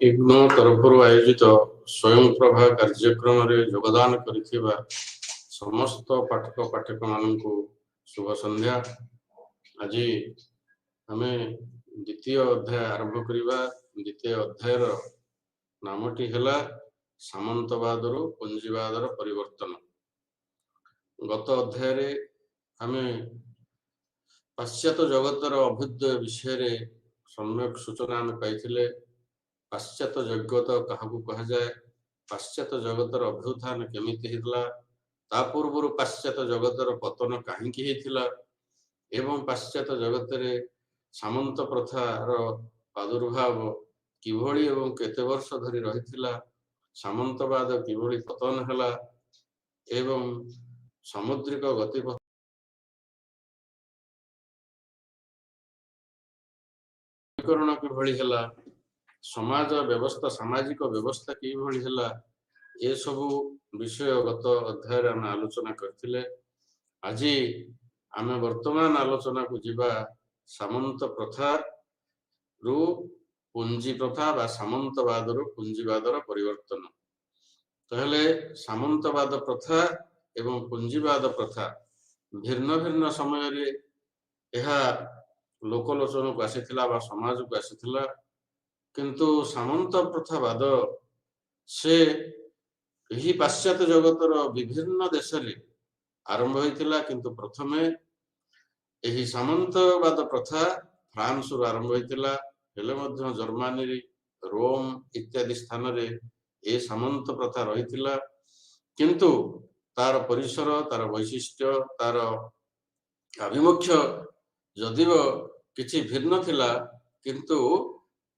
ଇଗ୍ନୋ ତରଫରୁ ଆୟୋଜିତ ସ୍ୱୟଂପ୍ରଭା କାର୍ଯ୍ୟକ୍ରମରେ ଯୋଗଦାନ କରିଥିବା ସମସ୍ତ ପାଠକ ପାଠକମାନଙ୍କୁ ଶୁଭ ସନ୍ଧ୍ୟା। ଆଜି ଆମେ ଦ୍ୱିତୀୟ ଅଧ୍ୟାୟ ଆରମ୍ଭ କରିବା। ଦ୍ୱିତୀୟ ଅଧ୍ୟାୟର ନାମଟି ହେଲା ସାମନ୍ତବାଦରୁ ପୁଞ୍ଜିବାଦର ପରିବର୍ତ୍ତନ। ଗତ ଅଧ୍ୟାୟରେ ଆମେ ପାଶ୍ଚାତ୍ୟ ଜଗତର ଅଭ୍ୟୁଦୟ ବିଷୟରେ ସମ୍ୟକ ସୂଚନା ଆମେ ପାଇଥିଲେ। ପାଶ୍ଚାତ୍ୟ ଜଗତ କାହାକୁ କୁହାଯାଏ, ପାଶ୍ଚାତ୍ୟ ଜଗତର ଅଭ୍ୟୁତ୍ଥାନ କେମିତି ହେଇଥିଲା, ତା ପୂର୍ବରୁ ପାଶ୍ଚାତ୍ୟ ଜଗତର ପତନ କାହିଁକି ହେଇଥିଲା ଏବଂ ପାଶ୍ଚାତ୍ୟ ଜଗତରେ ସାମନ୍ତ ପ୍ରଥାର ପ୍ରାଦୁର୍ଭାବ କିଭଳି ଏବଂ କେତେ ବର୍ଷ ଧରି ରହିଥିଲା, ସାମନ୍ତବାଦ କିଭଳି ପତନ ହେଲା ଏବଂ ସାମୁଦ୍ରିକ ଗତିପଥ କିଭଳି ହେଲା, ସମାଜ ବ୍ୟବସ୍ଥା ସାମାଜିକ ବ୍ୟବସ୍ଥା କିଭଳି ହେଲା, ଏସବୁ ବିଷୟ ଗତ ଅଧ୍ୟାୟରେ ଆମେ ଆଲୋଚନା କରିଥିଲେ। ଆଜି ଆମେ ବର୍ତ୍ତମାନ ଆଲୋଚନାକୁ ଯିବା ସାମନ୍ତ ପ୍ରଥାରୁ ପୁଞ୍ଜି ପ୍ରଥା ବା ସାମନ୍ତବାଦରୁ ପୁଞ୍ଜିବାଦର ପରିବର୍ତ୍ତନ। ତାହେଲେ ସାମନ୍ତବାଦ ପ୍ରଥା ଏବଂ ପୁଞ୍ଜିବାଦ ପ୍ରଥା ଭିନ୍ନ ଭିନ୍ନ ସମୟରେ ଏହା ଲୋକଲୋଚନକୁ ଆସିଥିଲା ବା ସମାଜକୁ ଆସିଥିଲା। କିନ୍ତୁ ସାମନ୍ତ ପ୍ରଥାବାଦ ସେ ଏହି ପାଶ୍ଚାତ୍ୟ ଜଗତର ବିଭିନ୍ନ ଦେଶରେ ଆରମ୍ଭ ହୋଇଥିଲା। କିନ୍ତୁ ପ୍ରଥମେ ଏହି ସାମନ୍ତବାଦ ପ୍ରଥା ଫ୍ରାନ୍ସରୁ ଆରମ୍ଭ ହୋଇଥିଲା, ହେଲେ ମଧ୍ୟ ଜର୍ମାନୀ, ରୋମ ଇତ୍ୟାଦି ସ୍ଥାନରେ ଏ ସାମନ୍ତ ପ୍ରଥା ରହିଥିଲା। କିନ୍ତୁ ତାର ପରିସର, ତାର ବୈଶିଷ୍ଟ୍ୟ, ତାର ଆଭିମୁଖ୍ୟ ଯଦିଓ କିଛି ଭିନ୍ନ ଥିଲା, କିନ୍ତୁ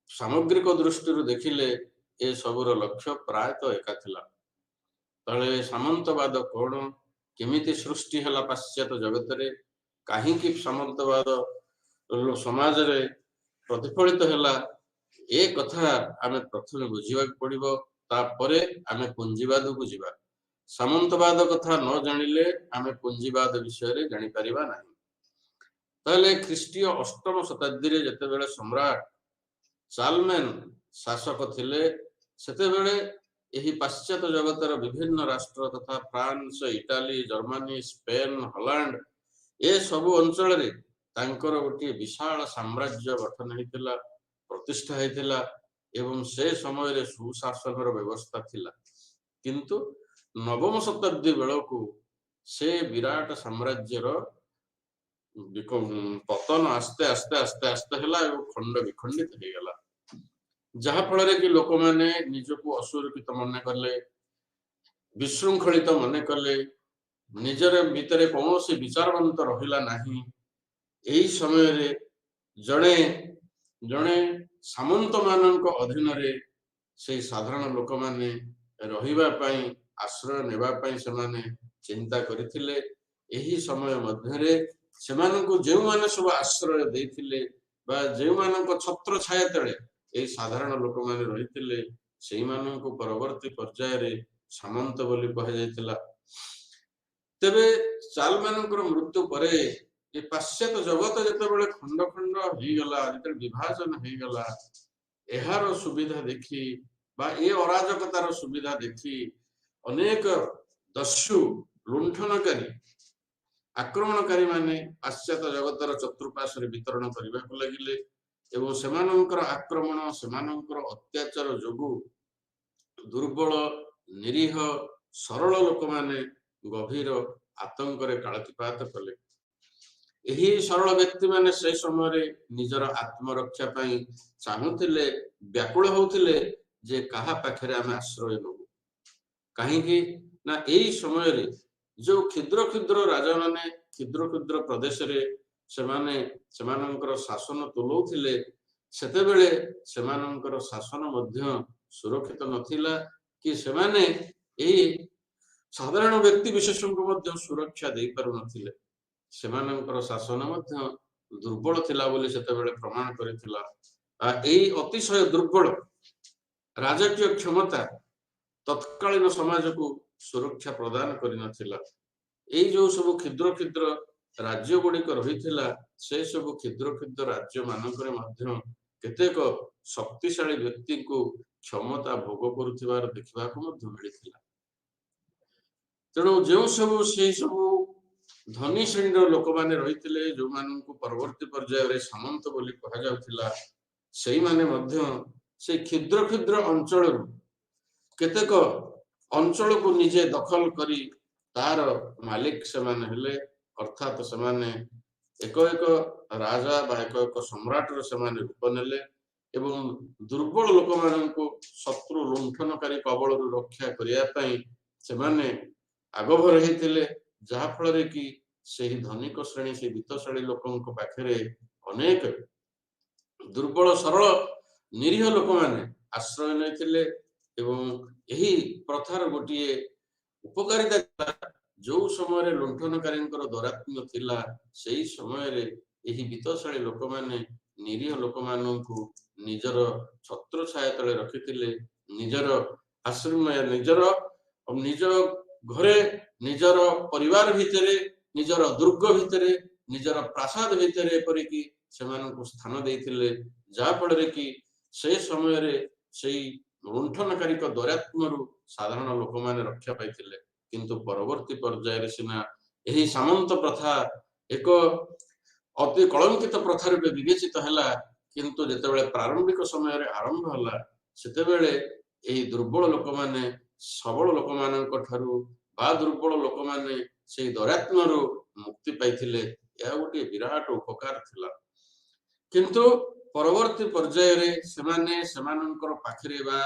ସାମଗ୍ରିକ ଦୃଷ୍ଟିରୁ ଦେଖିଲେ ଏ ସବୁର ଲକ୍ଷ୍ୟ ପ୍ରାୟତଃ ଏକା ଥିଲା। ତଳେ ସାମନ୍ତବାଦ କଣ, କେମିତି ସୃଷ୍ଟି ହେଲା ପାଶ୍ଚାତ୍ୟ ଜଗତରେ, କାହିଁକି ସାମନ୍ତବାଦ ସମାଜରେ ପ୍ରତିଫଳିତ ହେଲା, ଏ କଥା ଆମେ ପ୍ରଥମେ ବୁଝିବାକୁ ପଡିବ। ତାପରେ ଆମେ ପୁଞ୍ଜିବାଦକୁ ଯିବା। ସାମନ୍ତବାଦ କଥା ନ ଜାଣିଲେ ଆମେ ପୁଞ୍ଜିବାଦ ବିଷୟରେ ଜାଣିପାରିବା ନାହିଁ। ତାହେଲେ ଖ୍ରୀଷ୍ଟୀୟ ଅଷ୍ଟମ ଶତାବ୍ଦୀରେ ଯେତେବେଳେ ସମ୍ରାଟ ଚାର୍ଲମେନ୍ ଶାସକ ଥିଲେ, ସେତେବେଳେ ଏହି ପାଶ୍ଚାତ୍ୟ ଜଗତର ବିଭିନ୍ନ ରାଷ୍ଟ୍ର ତଥା France, Italy, Germany, Spain, Holland ଏ ସବୁ ଅଞ୍ଚଳରେ ତାଙ୍କର ଗୋଟିଏ ବିଶାଳ ସାମ୍ରାଜ୍ୟ ଗଠନ ହେଇଥିଲା, ପ୍ରତିଷ୍ଠା ହେଇଥିଲା ଏବଂ ସେ ସମୟରେ ସୁଶାସନର ବ୍ୟବସ୍ଥା ଥିଲା। କିନ୍ତୁ ନବମ ଶତାବ୍ଦୀ ବେଳକୁ ସେ ବିରାଟ ସାମ୍ରାଜ୍ୟର ପତନ ଆସ୍ତେ ଆସ୍ତେ ଆସ୍ତେ ଆସ୍ତେ ହେଲା ଏବଂ ଖଣ୍ଡ ବିଖଣ୍ଡିତ ହେଇଗଲା, ଯାହା ଫଳରେ କି ଲୋକମାନେ ନିଜକୁ ଅସୁରକ୍ଷିତ ମନେ କଲେ, ବିଶୃଙ୍ଖଳିତ ମନେ କଲେ, ନିଜର ଭିତରେ କୌଣସି ବିଚାରବନ୍ତ ରହିଲା ନାହିଁ। ଏହି ସମୟରେ ଜଣେ ଜଣେ ସାମନ୍ତ ମାନଙ୍କ ଅଧୀନରେ ସେଇ ସାଧାରଣ ଲୋକମାନେ ରହିବା ପାଇଁ, ଆଶ୍ରୟ ନେବା ପାଇଁ ସେମାନେ ଚିନ୍ତା କରିଥିଲେ। ଏହି ସମୟ ମଧ୍ୟରେ ସେମାନଙ୍କୁ ଯେଉଁମାନେ ସବୁ ଆଶ୍ରୟ ଦେଇଥିଲେ ବା ଯେଉଁମାନଙ୍କ ଛତ୍ର ଛାୟା ତଳେ ଏହି ସାଧାରଣ ଲୋକମାନେ ରହିଥିଲେ, ସେଇମାନଙ୍କୁ ପରବର୍ତ୍ତୀ ପର୍ଯ୍ୟାୟରେ ସାମନ୍ତ ବୋଲି କୁହାଯାଇଥିଲା। ତେବେ ଚାର୍ଲମାନଙ୍କର ମୃତ୍ୟୁ ପରେ ଏ ପାଶ୍ଚାତ୍ୟ ଜଗତ ଯେତେବେଳେ ଖଣ୍ଡ ଖଣ୍ଡ ହେଇଗଲା, ଯେତେବେଳେ ବିଭାଜନ ହେଇଗଲା, ଏହାର ସୁବିଧା ଦେଖି ବା ଏ ଅରାଜକତାର ସୁବିଧା ଦେଖି ଅନେକ ଦସ୍ୟୁ ଲୁଣ୍ଠନକାରୀ ଆକ୍ରମଣକାରୀ ମାନେ ପାଶ୍ଚାତ୍ୟ ଜଗତର ଚତୁଃପାର୍ଶ୍ୱରେ ବିତରଣ କରିବାକୁ ଲାଗିଲେ ଏବଂ ସେମାନଙ୍କର ଆକ୍ରମଣ, ସେମାନଙ୍କର ଅତ୍ୟାଚାର ଯୋଗୁଁ ଦୁର୍ବଳ, ନିରୀହ, ସରଳ ଲୋକମାନେ ଗଭୀର ଆତଙ୍କରେ କାଳାତିପାତ କଲେ। ଏହି ସରଳ ବ୍ୟକ୍ତିମାନେ ସେ ସମୟରେ ନିଜର ଆତ୍ମରକ୍ଷା ପାଇଁ ଚାହୁଁଥିଲେ, ବ୍ୟାକୁଳ ହଉଥିଲେ ଯେ କାହା ପାଖରେ ଆମେ ଆଶ୍ରୟ ନେବୁ। କାହିଁକି ନା ଏଇ ସମୟରେ ଯୋଉ କ୍ଷୁଦ୍ର କ୍ଷୁଦ୍ର ରାଜାମାନେ କ୍ଷୁଦ୍ର କ୍ଷୁଦ୍ର ପ୍ରଦେଶରେ ସେମାନେ ସେମାନଙ୍କର ଶାସନ ତୁଲଉଥିଲେ, ସେତେବେଳେ ସେମାନଙ୍କର ଶାସନ ମଧ୍ୟ ସୁରକ୍ଷିତ ନଥିଲା କି ସେମାନେ ଏହି ସାଧାରଣ ବ୍ୟକ୍ତି ବିଶେଷଙ୍କୁ ମଧ୍ୟ ସୁରକ୍ଷା ଦେଇପାରୁନଥିଲେ। ସେମାନଙ୍କର ଶାସନ ମଧ୍ୟ ଦୁର୍ବଳ ଥିଲା ବୋଲି ସେତେବେଳେ ପ୍ରମାଣ କରିଥିଲା। ଏଇ ଅତିଶୟ ଦୁର୍ବଳ ରାଜକୀୟ କ୍ଷମତା ତତ୍କାଳୀନ ସମାଜକୁ ସୁରକ୍ଷା ପ୍ରଦାନ କରିନଥିଲା। ଏଇ ଯୋଉ ସବୁ କ୍ଷୁଦ୍ର କ୍ଷୁଦ୍ର ରାଜ୍ୟ ଗୁଡିକ ରହିଥିଲା, ସେ ସବୁ କ୍ଷୁଦ୍ର କ୍ଷୁଦ୍ର ରାଜ୍ୟ ମାନଙ୍କରେ ମଧ୍ୟ କେତେକ ଶକ୍ତିଶାଳୀ ବ୍ୟକ୍ତିଙ୍କୁ କ୍ଷମତା ଭୋଗ କରୁଥିବାର ଦେଖିବାକୁ ମଧ୍ୟ ମିଳିଥିଲା। ତେଣୁ ଯେଉଁ ସବୁ ସେଇ ସବୁ ଧନୀ ଶ୍ରେଣୀର ଲୋକମାନେ ରହିଥିଲେ, ଯୋଉମାନଙ୍କୁ ପରବର୍ତ୍ତୀ ପର୍ଯ୍ୟାୟରେ ସାମନ୍ତ ବୋଲି କୁହାଯାଉଥିଲା, ସେଇମାନେ ମଧ୍ୟ ସେ କ୍ଷୁଦ୍ର କ୍ଷୁଦ୍ର ଅଞ୍ଚଳରୁ କେତେକ ଅଞ୍ଚଳକୁ ନିଜେ ଦଖଲ କରି ତାର ମାଲିକ ସେମାନେ ହେଲେ। ଅର୍ଥାତ୍ ସେମାନେ ଏକ ଏକ ରାଜା ବା ଏକ ଏକ ସମ୍ରାଟର ସେମାନେ ରୂପ ନେଲେ ଏବଂ ଦୁର୍ବଳ ଲୋକମାନଙ୍କୁ ଶତ୍ରୁ ଲୁଣ୍ଠନକାରୀ କବଳରୁ ରକ୍ଷା କରିବା ପାଇଁ ସେମାନେ ଆଗଭର ହେଇଥିଲେ, ଯାହା ଫଳରେ କି ସେହି ଧନିକ ଶ୍ରେଣୀ ସେ ବିତ୍ତଶାଳୀ ଲୋକଙ୍କ ପାଖରେ ଅନେକ ଦୁର୍ବଳ ସରଳ ନିରୀହ ଲୋକମାନେ ଆଶ୍ରୟ ନେଇଥିଲେ। ଏବଂ ଏହି ପ୍ରଥାର ଗୋଟିଏ ଉପକାରିତା ଥିଲା, ଯୋଉ ସମୟରେ ଲୁଣ୍ଠନକାରୀଙ୍କର ଦୌରାତ୍ମ୍ୟ ଥିଲା, ସେଇ ସମୟରେ ଏହି ବିତ୍ତଶାଳୀ ଲୋକମାନେ ନିରୀହ ଲୋକମାନଙ୍କୁ ନିଜର ଛତ୍ରଛାୟା ତଳେ ରଖିଥିଲେ, ନିଜର ଆଶ୍ରୟ ନିଜ ଘରେ, ନିଜର ପରିବାର ଭିତରେ, ନିଜର ଦୁର୍ଗ ଭିତରେ, ନିଜର ପ୍ରାସାଦ ଭିତରେ ଏପରିକି ସେମାନଙ୍କୁ ସ୍ଥାନ ଦେଇଥିଲେ, ଯାହା ଫଳରେ କି ସେ ସମୟରେ ସେଇ ଲୁଣ୍ଠନକାରୀଙ୍କ ଦୌରାତ୍ମ୍ୟରୁ ସାଧାରଣ ଲୋକମାନେ ରକ୍ଷା ପାଇଥିଲେ। କିନ୍ତୁ ପରବର୍ତ୍ତୀ ପର୍ଯ୍ୟାୟରେ ସିନା ଏହି ସାମନ୍ତ ପ୍ରଥା ଏକ ଅତି କଳଙ୍କିତ ପ୍ରଥା ରୂପେ ବିବେଚିତ ହେଲା, କିନ୍ତୁ ଯେତେବେଳେ ପ୍ରାରମ୍ଭିକ ସମୟରେ ଆରମ୍ଭ ହେଲା, ସେତେବେଳେ ଏହି ଦୁର୍ବଳ ଲୋକମାନେ ସବଳ ଲୋକମାନଙ୍କ ଠାରୁ ବା ଦୁର୍ବଳ ଲୋକମାନେ ସେଇ ଦୌରାତ୍ମ୍ୟରୁ ମୁକ୍ତି ପାଇଥିଲେ। ଏହା ଗୋଟିଏ ବିରାଟ ଉପକାର ଥିଲା। କିନ୍ତୁ ପରବର୍ତ୍ତୀ ପର୍ଯ୍ୟାୟରେ ସେମାନେ ସେମାନଙ୍କର ପାଖରେ ବା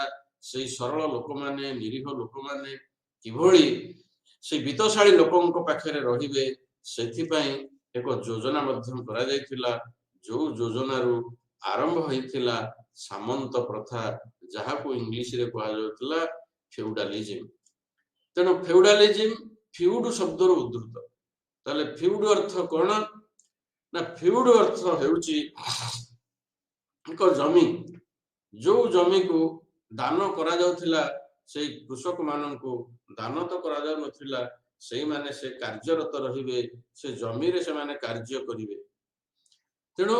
ସେଇ ସରଳ ଲୋକମାନେ, ନିରୀହ ଲୋକମାନେ କିଭଳି ସେଇ ବିତ୍ତଶାଳୀ ଲୋକଙ୍କ ପାଖରେ ରହିବେ, ସେଥିପାଇଁ ଏକ ଯୋଜନା ମଧ୍ୟ କରାଯାଇଥିଲା, ଯୋଉ ଯୋଜନାରୁ ଆରମ୍ଭ ହେଇଥିଲା ସାମନ୍ତ ପ୍ରଥା, ଯାହାକୁ ଇଂଲିଶରେ କୁହାଯାଉଥିଲା ଫେଉଡାଲିଜିମ୍। ତେଣୁ ଫେଉଡାଲିଜିମ୍ ଫିଉଡ ଶବ୍ଦରୁ ଉଦ୍ଧୃତ। ତାହେଲେ ଫିଉଡ ଅର୍ଥ କଣ? ନା ଫିଉଡ ଅର୍ଥ ହେଉଛି ଏକ ଜମି, ଯୋଉ ଜମିକୁ ଦାନ କରାଯାଉଥିଲା, ସେଇ କୃଷକ ମାନଙ୍କୁ ଦାନ ତ କରାଯାଉନଥିଲା, ସେଇମାନେ ସେ କାର୍ଯ୍ୟରତ ରହିବେ, ସେ ଜମିରେ ସେମାନେ କାର୍ଯ୍ୟ କରିବେ। ତେଣୁ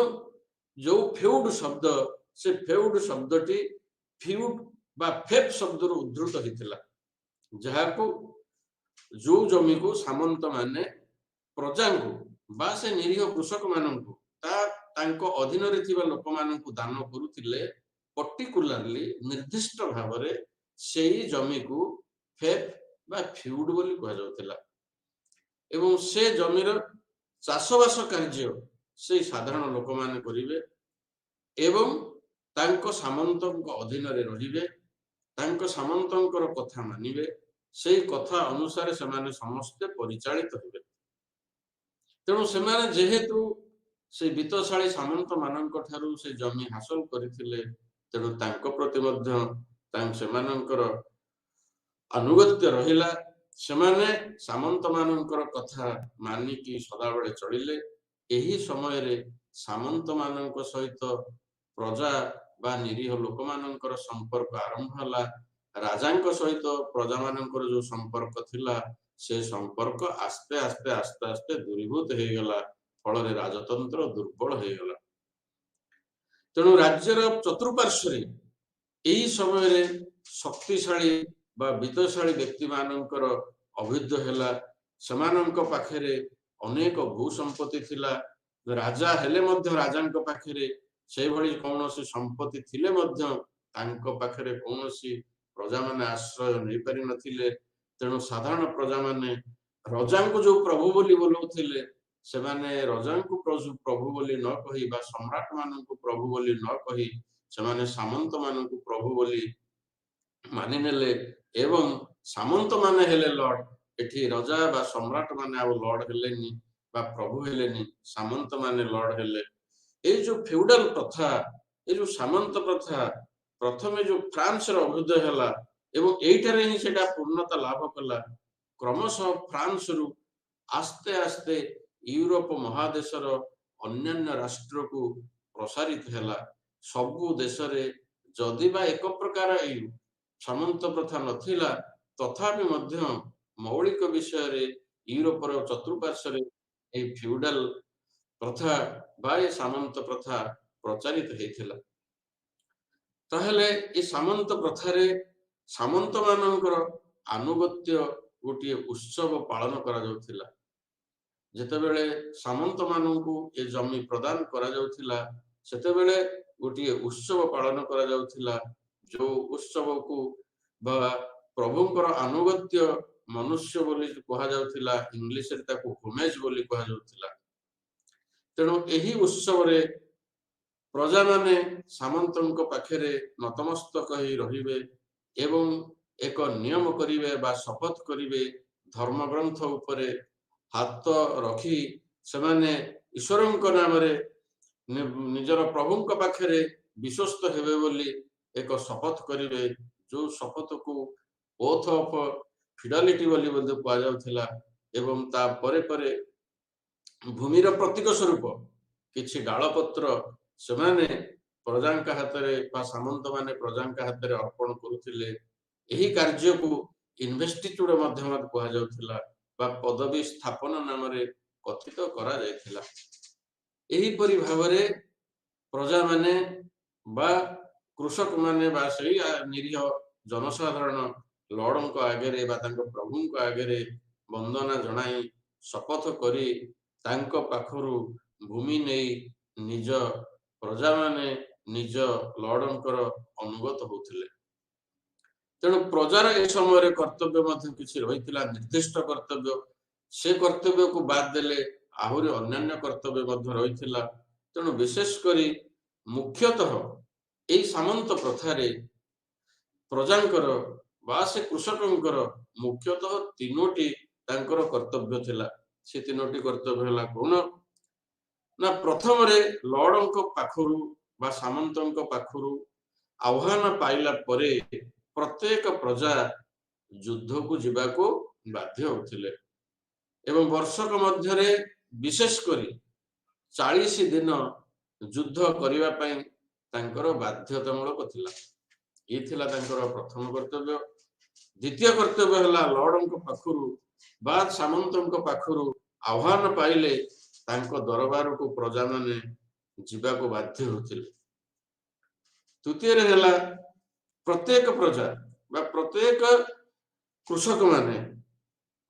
ଯୋଉ ଫେଉଡ ଶବ୍ଦ, ସେ ଫେଉଡ ଶବ୍ଦଟି ଫିଉଡ ବା ଫେପ୍ ଶବ୍ଦରୁ ଉଦ୍ଧୃତ ହେଇଥିଲା, ଯାହାକୁ ଯୋଉ ଜମିକୁ ସାମନ୍ତ ମାନେ ପ୍ରଜାଙ୍କୁ ବା ସେ ନିରୀହ କୃଷକ ମାନଙ୍କୁ ତାଙ୍କ ଅଧୀନରେ ଥିବା ଲୋକମାନଙ୍କୁ ଦାନ କରୁଥିଲେ, ପର୍ଟିକୁଲାରଲି ନିର୍ଦ୍ଦିଷ୍ଟ ଭାବରେ ସେଇ ଜମିକୁ ଫେପ୍ ବା ଫିଉଡ ବୋଲି କୁହାଯାଉଥିଲା। ଏବଂ ସେ ଜମିର ଚାଷବାସ କାର୍ଯ୍ୟ ସେଇ ସାଧାରଣ ଲୋକମାନେ କରିବେ ଏବଂ ତାଙ୍କ ସାମନ୍ତଙ୍କ ଅଧୀନରେ ରହିବେ, ତାଙ୍କ ସାମନ୍ତଙ୍କର କଥା ମାନିବେ, ସେଇ କଥା ଅନୁସାରେ ସେମାନେ ସମସ୍ତେ ପରିଚାଳିତ ହେବେ। ତେଣୁ ସେମାନେ ଯେହେତୁ ସେଇ ବିତ୍ତଶାଳୀ ସାମନ୍ତ ମାନଙ୍କ ଠାରୁ ସେ ଜମି ହାସଲ କରିଥିଲେ, ତେଣୁ ତାଙ୍କ ପ୍ରତି ମଧ୍ୟ ସେମାନଙ୍କର ଆନୁଗତ୍ୟ ରହିଲା। ସେମାନେ ସାମନ୍ତ ମାନଙ୍କର କଥା ମାନିକି ସଦାବେଳେ ଚଳିଲେ। ଏହି ସମୟରେ ସାମନ୍ତ ମାନଙ୍କ ସହିତ ପ୍ରଜା ବା ନିରୀହ ଲୋକମାନଙ୍କର ସମ୍ପର୍କ ଆରମ୍ଭ ହେଲା। ରାଜାଙ୍କ ସହିତ ପ୍ରଜା ମାନଙ୍କର ଯୋଉ ସମ୍ପର୍କ ଥିଲା, ସେ ସମ୍ପର୍କ ଆସ୍ତେ ଆସ୍ତେ ଦୂରୀଭୂତ ହେଇଗଲା, ଫଳରେ ରାଜତନ୍ତ୍ର ଦୁର୍ବଳ ହେଇଗଲା। ତେଣୁ ରାଜ୍ୟର ଚତୁଃପାର୍ଶ୍ୱରେ ଏହି ସମୟରେ ଶକ୍ତିଶାଳୀ ବା ବିତ୍ତଶାଳୀ ବ୍ୟକ୍ତି ମାନଙ୍କର ଅଭିବୃଦ୍ଧି ହେଲା। ସେମାନଙ୍କ ପାଖରେ ଅନେକ ଭୂ ସମ୍ପତ୍ତି ଥିଲା। ରାଜା ହେଲେ ମଧ୍ୟ ରାଜାଙ୍କ ପାଖରେ ସେଇଭଳି କୌଣସି ସମ୍ପତ୍ତି ଥିଲେ ମଧ୍ୟ ତାଙ୍କ ପାଖରେ କୌଣସି ପ୍ରଜାମାନେ ଆଶ୍ରୟ ନେଇପାରି ନଥିଲେ। ତେଣୁ ସାଧାରଣ ପ୍ରଜାମାନେ ରଜାଙ୍କୁ ଯୋଉ ପ୍ରଭୁ ବୋଲି ବୋଲଉଥିଲେ, ସେମାନେ ରଜାଙ୍କୁ ପ୍ରଭୁ ବୋଲି ନ କହି ବା ସମ୍ରାଟ ମାନଙ୍କୁ ପ୍ରଭୁ ବୋଲି ନ କହି ସେମାନେ ସାମନ୍ତ ମାନଙ୍କୁ ପ୍ରଭୁ ବୋଲି ମାନିନେଲେ ଏବଂ ସାମନ୍ତ ମାନେ ହେଲେ ଲର୍ଡ। ଏଠି ରଜା ବା ସମ୍ରାଟ ମାନେ ଆଉ ଲର୍ଡ ହେଲେନି ବା ପ୍ରଭୁ ହେଲେନି, ସାମନ୍ତ ମାନେ ଲର୍ଡ ହେଲେ। ଏଇ ଯୋଉ ଫେଉଡାଲ ପ୍ରଥା, ଏଇ ଯୋଉ ସାମନ୍ତ ପ୍ରଥା ପ୍ରଥମେ ଯୋଉ ଫ୍ରାନ୍ସର ଅଭ୍ୟୁଦୟ ହେଲା ଏବଂ ଏଇଠାରେ ହିଁ ସେଟା ପୂର୍ଣ୍ଣତା ଲାଭ କଲା। କ୍ରମଶଃ ଫ୍ରାନ୍ସରୁ ଆସ୍ତେ ଆସ୍ତେ ୟୁରୋପ ମହାଦେଶର ଅନ୍ୟାନ୍ୟ ରାଷ୍ଟ୍ରକୁ ପ୍ରସାରିତ ହେଲା। ସବୁ ଦେଶରେ ଯଦି ବା ଏକ ପ୍ରକାର ଏଇ ସାମନ୍ତ ପ୍ରଥା ନଥିଲା, ତଥାପି ମଧ୍ୟ ମୌଳିକ ବିଷୟରେ ୟୁରୋପର ଚତୁଃପାର୍ଶ୍ୱରେ ଏହି ଫିଉଡାଲ ପ୍ରଥା ବା ଏ ସାମନ୍ତ ପ୍ରଥା ପ୍ରଚାରିତ ହେଇଥିଲା। ତାହେଲେ ଏ ସାମନ୍ତ ପ୍ରଥାରେ ସାମନ୍ତ ମାନଙ୍କର ଆନୁଗତ୍ୟ ଗୋଟିଏ ଉତ୍ସବ ପାଳନ କରାଯାଉଥିଲା। ଯେତେବେଳେ ସାମନ୍ତ ମାନଙ୍କୁ ଏ ଜମି ପ୍ରଦାନ କରାଯାଉଥିଲା ସେତେବେଳେ ଗୋଟିଏ ଉତ୍ସବ ପାଳନ କରାଯାଉଥିଲା, ଯୋଉ ଉତ୍ସବକୁ ବା ପ୍ରଭୁଙ୍କର ଆନୁଗତ୍ୟ ମନୁଷ୍ୟ ବୋଲି କୁହାଯାଉଥିଲା, ଇଂଲିଶରେ ତାକୁ ହୋମେଜ ବୋଲି କୁହାଯାଉଥିଲା। ତେଣୁ ଏହି ଉତ୍ସବରେ ପ୍ରଜାମାନେ ସାମନ୍ତଙ୍କ ପାଖରେ ନତମସ୍ତକ ହେଇ ରହିବେ ଏବଂ ଏକ ନିୟମ କରିବେ ବା ଶପଥ କରିବେ, ଧର୍ମଗ୍ରନ୍ଥ ଉପରେ ହାତ ରଖି ସେମାନେ ଈଶ୍ୱରଙ୍କ ନାମରେ ନିଜର ପ୍ରଭୁଙ୍କ ପାଖରେ ବିଶ୍ୱସ୍ତ ହେବେ ବୋଲି ଏକ ଶପଥ କରିବେ, ଯୋଉ ଶପଥକୁ ଓଥ ଅଫ ଫିଡାଲିଟି ବୋଲି ମଧ୍ୟ କୁହାଯାଉଥିଲା। ଏବଂ ତା ପରେ ପରେ ଭୂମିର ପ୍ରତୀକ ସ୍ୱରୂପ କିଛି ଡାଳପତ୍ର ସେମାନେ ପ୍ରଜାଙ୍କ ହାତରେ ବା ସାମନ୍ତ ମାନେ ପ୍ରଜାଙ୍କ ହାତରେ ଅର୍ପଣ କରୁଥିଲେ। ଏହି କାର୍ଯ୍ୟକୁ ଇନଭେଷ୍ଟିଚ୍ୟୁଡ ମଧ୍ୟ କୁହାଯାଉଥିଲା ବା ପଦବୀ ସ୍ଥାପନ ନାମରେ କଥିତ କରାଯାଇଥିଲା। ଏହିପରି ଭାବରେ ପ୍ରଜାମାନେ ବା କୃଷକମାନେ ବା ସେଇ ନିରୀହ ଜନସାଧାରଣ ଲର୍ଡଙ୍କ ଆଗରେ ବା ତାଙ୍କ ପ୍ରଭୁଙ୍କ ଆଗରେ ବନ୍ଦନା ଜଣାଇ ଶପଥ କରି ତାଙ୍କ ପାଖରୁ ଭୂମି ନେଇ ନିଜ ପ୍ରଜାମାନେ ନିଜ ଲର୍ଡଙ୍କର ଅନୁଗତ ହଉଥିଲେ। ତେଣୁ ପ୍ରଜାର ଏ ସମୟରେ କର୍ତ୍ତବ୍ୟ ମଧ୍ୟ କିଛି ରହିଥିଲା, ନିର୍ଦ୍ଦିଷ୍ଟ କର୍ତ୍ତବ୍ୟ। ସେ କର୍ତ୍ତବ୍ୟକୁ ବାଦ ଦେଲେ ଆହୁରି ଅନ୍ୟାନ୍ୟ କର୍ତ୍ତବ୍ୟ ମଧ୍ୟ ରହିଥିଲା। ତେଣୁ ବିଶେଷ କରି ମୁଖ୍ୟତଃ ଏହି ସାମନ୍ତ ପ୍ରଥାରେ ପ୍ରଜାଙ୍କର ବା ସେ କୃଷକଙ୍କର ମୁଖ୍ୟତଃ ତିନୋଟି ତାଙ୍କର କର୍ତ୍ତବ୍ୟ ଥିଲା। ସେ ତିନୋଟି କର୍ତ୍ତବ୍ୟ ହେଲା କଣ ନା, ପ୍ରଥମରେ ଲର୍ଡଙ୍କ ପାଖରୁ ବା ସାମନ୍ତଙ୍କ ପାଖରୁ ଆହ୍ୱାନ ପାଇଲା ପରେ ପ୍ରତ୍ୟେକ ପ୍ରଜା ଯୁଦ୍ଧକୁ ଯିବାକୁ ବାଧ୍ୟ ହେଉଥିଲେ ଏବଂ ବର୍ଷକ ମଧ୍ୟରେ ବିଶେଷ କରି 40 ଦିନ ଯୁଦ୍ଧ କରିବା ପାଇଁ ତାଙ୍କର ବାଧ୍ୟତାମୂଳକ ଥିଲା। ଏ ଥିଲା ତାଙ୍କର ପ୍ରଥମ କର୍ତ୍ତବ୍ୟ। ଦ୍ୱିତୀୟ କର୍ତ୍ତବ୍ୟ ହେଲା ଲର୍ଡଙ୍କ ପାଖରୁ ବା ସାମନ୍ତଙ୍କ ପାଖରୁ ଆହ୍ୱାନ ପାଇଲେ ତାଙ୍କ ଦରବାରକୁ ପ୍ରଜାମାନେ ଯିବାକୁ ବାଧ୍ୟ ହେଉଥିଲେ। ତୃତୀୟରେ ହେଲା ପ୍ରତ୍ୟେକ ପ୍ରଜା ବା ପ୍ରତ୍ୟେକ କୃଷକ ମାନେ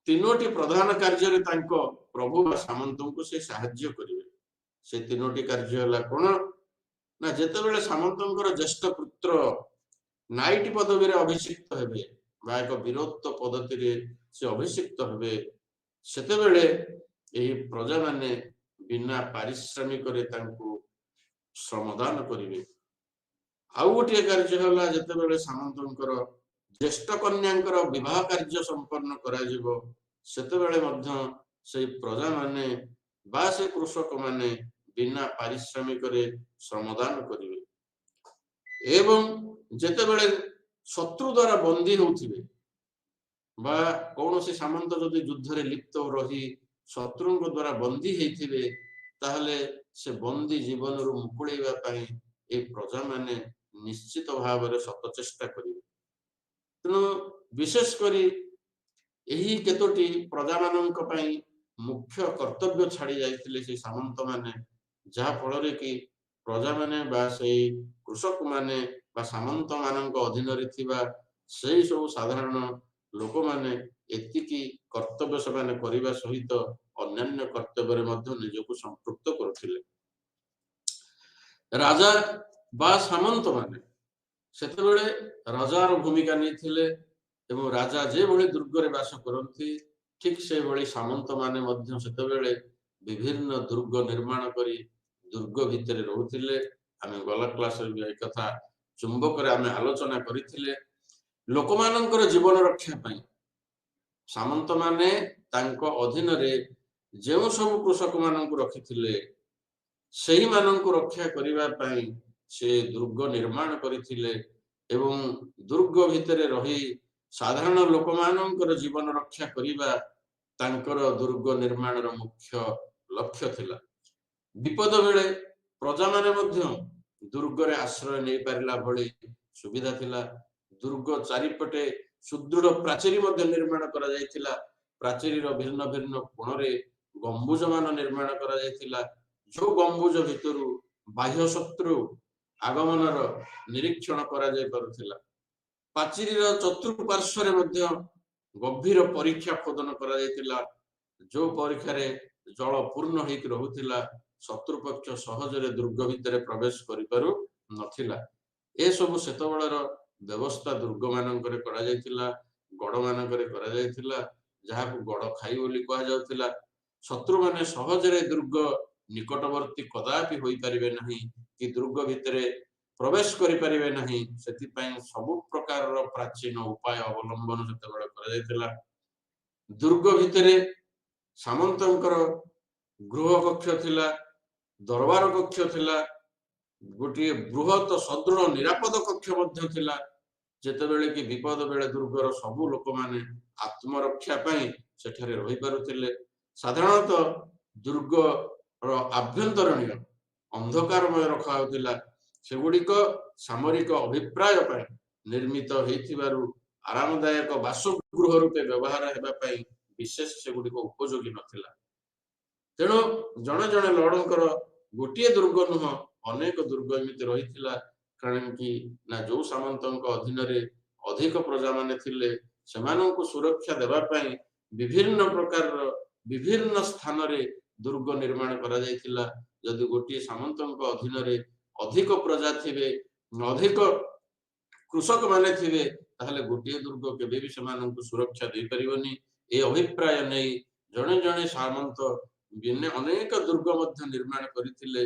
ତିନୋଟି ପ୍ରଧାନ କାର୍ଯ୍ୟରେ ତାଙ୍କ ପ୍ରଭୁ ବା ସାମନ୍ତଙ୍କୁ ସେ ସାହାଯ୍ୟ କରିବେ। ସେ ତିନୋଟି କାର୍ଯ୍ୟ ହେଲା କଣ ନା, ଯେତେବେଳେ ସାମନ୍ତଙ୍କର ଜ୍ୟେଷ୍ଠ ପୁତ୍ର ନାଇଟ ପଦବୀରେ ଅଭିଷିକ୍ତ ହେବେ ବା ଏକ ବୀରତ୍ୱ ପଦ୍ଧତିରେ ସେ ଅଭିଷିକ୍ତ ହେବେ, ସେତେବେଳେ ଏହି ପ୍ରଜାମାନେ ବିନା ପାରିଶ୍ରମିକରେ ତାଙ୍କୁ ଶ୍ରମଦାନ କରିବେ। ଆଉ ଗୋଟିଏ କାର୍ଯ୍ୟ ହେଲା ଯେତେବେଳେ ସାମନ୍ତଙ୍କର ଜ୍ୟେଷ୍ଠ କନ୍ୟାଙ୍କର ବିବାହ କାର୍ଯ୍ୟ ସମ୍ପନ୍ନ କରାଯିବ, ସେତେବେଳେ ମଧ୍ୟ ସେଇ ପ୍ରଜାମାନେ ବା ସେ କୃଷକମାନେ ବିନା ପାରିଶ୍ରମିକରେ ଶ୍ରମଦାନ କରିବେ। ଏବଂ ଯେତେବେଳେ ଶତ୍ରୁ ଦ୍ୱାରା ବନ୍ଦୀ ହେଉଥିବେ ବା କୌଣସି ସାମନ୍ତ ଯଦି ଯୁଦ୍ଧରେ ଲିପ୍ତ ରହି ଶତ୍ରୁଙ୍କ ଦ୍ୱାରା ବନ୍ଦୀ ହେଇଥିବେ, ତାହେଲେ ସେ ବନ୍ଦୀ ଜୀବନରୁ ମୁକୁଳେଇବା ପାଇଁ এই ପ୍ରଜାମାନେ ନିଶ୍ଚିତ ଭାବରେ ଶତ ଚେଷ୍ଟା କରିବେ। ତେଣୁ ବିଶେଷ କରି ଏହି କେତୋଟି ପ୍ରଜାମାନଙ୍କ ପାଇଁ ମୁଖ୍ୟ କର୍ତ୍ତବ୍ୟ ଛାଡ଼ି ଯାଇଥିଲେ ସେ ସାମନ୍ତ ମାନେ, ଯାହା ଫଳରେ କି ପ୍ରଜାମାନେ ବା ସେଇ କୃଷକମାନେ ବା ସାମନ୍ତ ମାନଙ୍କ ଅଧୀନରେ ଥିବା ସେଇ ସବୁ ସାଧାରଣ ଲୋକମାନେ ଏତିକି କର୍ତ୍ତବ୍ୟ ସେମାନେ କରିବା ସହିତ ଅନ୍ୟାନ୍ୟ କର୍ତ୍ତବ୍ୟରେ ମଧ୍ୟ ନିଜକୁ ସମ୍ପୃକ୍ତ କରୁଥିଲେ। ରାଜା ବା ସାମନ୍ତ ମାନେ ସେତେବେଳେ ରାଜାର ଭୂମିକା ନେଇଥିଲେ ଏବଂ ରାଜା ଯେଭଳି ଦୁର୍ଗରେ ବାସ କରନ୍ତି ଠିକ ସେଭଳି ସାମନ୍ତ ମାନେ ମଧ୍ୟ ସେତେବେଳେ ବିଭିନ୍ନ ଦୁର୍ଗ ନିର୍ମାଣ କରି ଦୁର୍ଗ ଭିତରେ ରହୁଥିଲେ। ଆମେ ଗଲା କ୍ଲାସରେ ଏ କଥା ଚୁମ୍ବକରେ ଆମେ ଆଲୋଚନା କରିଥିଲେ। ଲୋକମାନଙ୍କର ଜୀବନ ରକ୍ଷା ପାଇଁ ସାମନ୍ତ ମାନେ ତାଙ୍କ ଅଧୀନରେ ଯେଉଁ ସବୁ କୃଷକ ମାନଙ୍କୁ ରଖିଥିଲେ ସେଇମାନଙ୍କୁ ରକ୍ଷା କରିବା ପାଇଁ ସେ ଦୁର୍ଗ ନିର୍ମାଣ କରିଥିଲେ ଏବଂ ଦୁର୍ଗ ଭିତରେ ରହି ସାଧାରଣ ଲୋକମାନଙ୍କର ଜୀବନ ରକ୍ଷା କରିବା ତାଙ୍କର ଦୁର୍ଗ ନିର୍ମାଣର ମୁଖ୍ୟ ଲକ୍ଷ୍ୟ ଥିଲା। ବିପଦ ବେଳେ ପ୍ରଜାମାନେ ମଧ୍ୟ ଦୁର୍ଗରେ ଆଶ୍ରୟ ନେଇପାରିଲା ଭଳି ସୁବିଧା ଥିଲା। ଦୁର୍ଗ ଚାରିପଟେ ସୁଦୃଢ ପ୍ରାଚୀରୀ ମଧ୍ୟ ନିର୍ମାଣ କରାଯାଇଥିଲା। ପ୍ରାଚୀରୀର ଭିନ୍ନ ଭିନ୍ନ କୋଣରେ ଗମ୍ବୁଜ ମାନ ନିର୍ମାଣ କରାଯାଇଥିଲା, ଯୋଉ ଗମ୍ବୁଜ ଭିତରୁ ବାହ୍ୟ ଶତ୍ରୁ ଆଗମନର ନିରୀକ୍ଷଣ କରାଯାଇ ପାରୁଥିଲା। ପାଚିରୀର ଚତୁଃପାର୍ଶ୍ୱରେ ମଧ୍ୟ ଗଭୀର ପରୀକ୍ଷା ଖୋଦନ କରାଯାଇଥିଲା, ଯୋଉ ପରୀକ୍ଷାରେ ଜଳ ପୂର୍ଣ୍ଣ ହେଇକି ରହୁଥିଲା, ଶତ୍ରୁପକ୍ଷ ସହଜରେ ଦୁର୍ଗ ଭିତରେ ପ୍ରବେଶ କରିପାରୁ ନଥିଲା। ଏସବୁ ସେତେବେଳର ବ୍ୟବସ୍ଥା ଦୁର୍ଗ ମାନଙ୍କରେ କରାଯାଇଥିଲା, ଗଡ଼ ମାନଙ୍କରେ କରାଯାଇଥିଲା, ଯାହାକୁ ଗଡ଼ ଖାଇ ବୋଲି କୁହାଯାଉଥିଲା। ଶତ୍ରୁମାନେ ସହଜରେ ଦୁର୍ଗ ନିକଟବର୍ତ୍ତୀ କଦାପି ହୋଇପାରିବେ ନାହିଁ କି ଦୁର୍ଗ ଭିତରେ ପ୍ରବେଶ କରିପାରିବେ ନାହିଁ, ସେଥିପାଇଁ ସବୁ ପ୍ରକାରର ପ୍ରାଚୀନ ଉପାୟ ଅବଲମ୍ବନ ସେତେବେଳେ କରାଯାଇଥିଲା। ଦୁର୍ଗ ଭିତରେ ସାମନ୍ତଙ୍କର ଗୃହ କକ୍ଷ ଥିଲା, ଦରବାର କକ୍ଷ ଥିଲା, ଗୋଟିଏ ବୃହତ ସଦୃଢ଼ ନିରାପଦ କକ୍ଷ ମଧ୍ୟ ଥିଲା, ଯେତେବେଳେ କି ବିପଦ ବେଳେ ଦୁର୍ଗର ସବୁ ଲୋକମାନେ ଆତ୍ମରକ୍ଷା ପାଇଁ ସେଠାରେ ରହିପାରୁଥିଲେ। ସାଧାରଣତଃ ଦୁର୍ଗର ଆଭ୍ୟନ୍ତରୀଣ ଅନ୍ଧକାରମୟ ରଖାଯାଉଥିଲା, ସେଗୁଡ଼ିକ ସାମରିକ ଅଭିପ୍ରାୟ ପାଇଁ ନିର୍ମିତ ହେଇଥିବାରୁ ଆରାମଦାୟକ ବାସଗୃହ ରୂପେ ବ୍ୟବହାର ହେବା ପାଇଁ ବିଶେଷ ସେଗୁଡ଼ିକ ଉପଯୋଗୀ ନଥିଲା। ତେଣୁ ଜଣେ ଜଣେ ଲର୍ଡଙ୍କର ଗୋଟିଏ ଦୁର୍ଗ ନୁହଁ, ଅନେକ ଦୁର୍ଗ ଏମିତି ରହିଥିଲା। କାରଣ କି ନା ଯୋଉ ସାମନ୍ତଙ୍କ ଅଧୀନରେ ଅଧିକ ପ୍ରଜାମାନେ ଥିଲେ, ସେମାନଙ୍କୁ ସୁରକ୍ଷା ଦେବା ପାଇଁ ବିଭିନ୍ନ ପ୍ରକାରର ବିଭିନ୍ନ ସ୍ଥାନରେ ଦୁର୍ଗ ନିର୍ମାଣ କରାଯାଇଥିଲା। ଯଦି ଗୋଟିଏ ସାମନ୍ତଙ୍କ ଅଧୀନରେ ଅଧିକ ପ୍ରଜା ଥିବେ, ଅଧିକ କୃଷକ ମାନେ ଥିବେ, ତାହେଲେ ଗୋଟିଏ ଦୁର୍ଗ କେବେ ବି ସେମାନଙ୍କୁ ସୁରକ୍ଷା ଦେଇପାରିବନି। ଏ ଅଭିପ୍ରାୟ ନେଇ ଜଣେ ଜଣେ ସାମନ୍ତ ଅନେକ ଦୁର୍ଗ ମଧ୍ୟ ନିର୍ମାଣ କରିଥିଲେ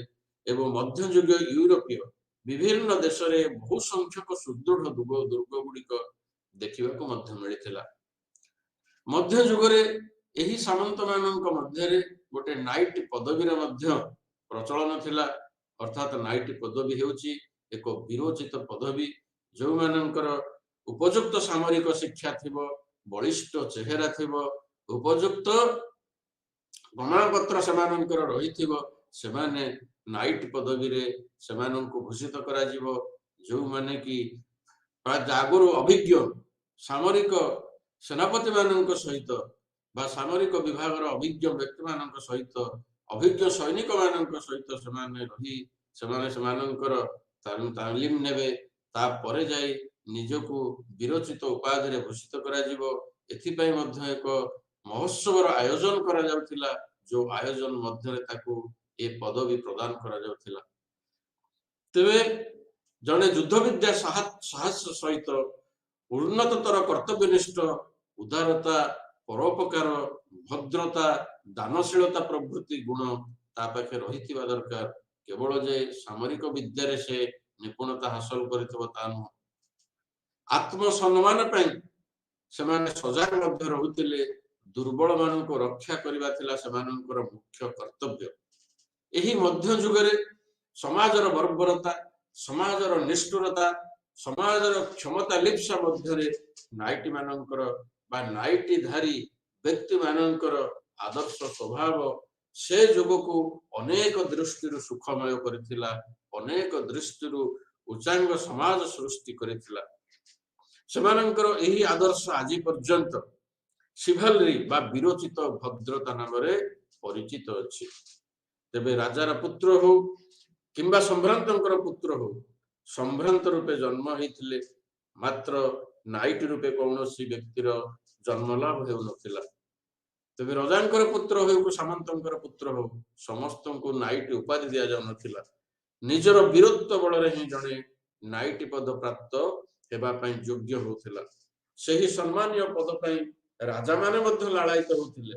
ଏବଂ ମଧ୍ୟଯୁଗୀୟ ୟୁରୋପୀୟ ବିଭିନ୍ନ ଦେଶରେ ବହୁ ସଂଖ୍ୟକ ସୁଦୃଢ଼ ଦୁର୍ଗ ଗୁଡିକ ଦେଖିବାକୁ ମଧ୍ୟ ମିଳିଥିଲା। ମଧ୍ୟଯୁଗରେ ଏହି ସାମନ୍ତ ମାନଙ୍କ ମଧ୍ୟରେ ଗୋଟେ ନାଇଟ ପଦବୀର ମଧ୍ୟ ପ୍ରଚଳନ ଥିଲା। ଅର୍ଥାତ୍ ନାଇଟ ପଦବୀ ହେଉଛି ଏକ ବିରୋଚିତ ପଦବୀ, ଯେଉଁମାନଙ୍କର ଉପଯୁକ୍ତ ସାମରିକ ଶିକ୍ଷା ଥିବ, ବଳିଷ୍ଠ ଚେହେରା ଥିବ, ଉପଯୁକ୍ତ ପ୍ରମାଣପତ୍ର ସେମାନଙ୍କର ରହିଥିବ, ସେମାନେ ନାଇଟ ପଦବୀରେ ସେମାନଙ୍କୁ ଭୂଷିତ କରାଯିବ। ଯେଉଁମାନେ କି ଆଗରୁ ଅଭିଜ୍ଞ ସାମରିକ ସେନାପତି ମାନଙ୍କ ସହିତ ବା ସାମରିକ ବିଭାଗର ଅଭିଜ୍ଞ ବ୍ୟକ୍ତି ମାନଙ୍କ ସହିତ, ଅଭିଜ୍ଞ ସୈନିକ ମାନଙ୍କ ସହିତ ସେମାନେ ରହି ସେମାନଙ୍କର ତାଲିମ ନେବେ, ତାପରେ ଯାଇ ନିଜକୁ ବିରଚିତ ଉପାଧିରେ ଭୂଷିତ କରାଯିବ। ଏଥିପାଇଁ ମଧ୍ୟ ଏକ ମହୋତ୍ସବର ଆୟୋଜନ କରାଯାଉଥିଲା, ଯୋଉ ଆୟୋଜନ ମଧ୍ୟରେ ତାକୁ ଏ ପଦବୀ ପ୍ରଦାନ କରାଯାଉଥିଲା। ତେବେ ଜଣେ ଯୁଦ୍ଧ ବିଦ୍ୟା ସାହସ ସହିତ ଉନ୍ନତତର କର୍ତ୍ତବ୍ୟନିଷ୍ଠ, ଉଦାରତା, ପରୋପକାର, ଭଦ୍ରତା, ଦାନଶୀଳତା ପ୍ରଭୃତି ଗୁଣ ତା ପାଖେ ରହିଥିବା ଦରକାର। କେବଳ ଯେ ସାମରିକ ବିଦ୍ୟାରେ ସେ ନିପୁଣତା ହାସଲ କରିଥିବ ତା ନୁହଁ। ଆତ୍ମସମ୍ମାନ ପାଇଁ ସେମାନେ ସଜାଗ ମଧ୍ୟ ରହୁଥିଲେ। ଦୁର୍ବଳ ମାନଙ୍କୁ ରକ୍ଷା କରିବା ଥିଲା ସେମାନଙ୍କର ମୁଖ୍ୟ କର୍ତ୍ତବ୍ୟ। ଏହି ମଧ୍ୟଯୁଗରେ ସମାଜର ବର୍ବରତା, ସମାଜର ନିଷ୍ଠୁରତା, ସମାଜର କ୍ଷମତା ଲିପ୍ସା ମଧ୍ୟରେ ନାଇଟି ମାନଙ୍କର ବା ନାଇଟି ଧାରୀ ବ୍ୟକ୍ତି ମାନଙ୍କର ଆଦର୍ଶ ସ୍ୱଭାବ ସେ ଯୁଗକୁ ଅନେକ ଦୃଷ୍ଟିରୁ ସୁଖମୟ କରିଥିଲା, ଅନେକ ଦୃଷ୍ଟିରୁ ଉଚ୍ଚାଙ୍ଗ ସମାଜ ସୃଷ୍ଟି କରିଥିଲା। ସେମାନଙ୍କର ଏହି ଆଦର୍ଶ ଆଜି ପର୍ଯ୍ୟନ୍ତ ଶିଭାଲରୀ ବା ବିରୋଚିତ ଭଦ୍ରତା ନାମରେ ପରିଚିତ ଅଛି। ତେବେ ରାଜାର ପୁତ୍ର ହଉ କିମ୍ବା ସମ୍ଭ୍ରାନ୍ତଙ୍କର ପୁତ୍ର ହଉ, ସମ୍ଭ୍ରାନ୍ତ ରୂପେ ଜନ୍ମ ହେଇଥିଲେ, ମାତ୍ର ନାଇଟି ରୂପେ କୌଣସି ବ୍ୟକ୍ତିର ଜନ୍ମ ଲାଭ ହେଉନଥିଲା। ତେବେ ରଜାଙ୍କର ପୁତ୍ର ହେଉ, ସାମନ୍ତଙ୍କର ପୁତ୍ର ହଉ, ସମସ୍ତଙ୍କୁ ନାଇଟି ଉପାଧି ଦିଆଯାଉନଥିଲା। ନିଜର ବୀରତ୍ୱ ବଳରେ ହିଁ ଜଣେ ନାଇଟି ପଦ ପ୍ରାପ୍ତ ହେବା ପାଇଁ ଯୋଗ୍ୟ ହେଉଥିଲା। ସେହି ସମ୍ମାନୀୟ ପଦ ପାଇଁ ରାଜାମାନେ ମଧ୍ୟ ଲାଳାୟିତ ହେଉଥିଲେ।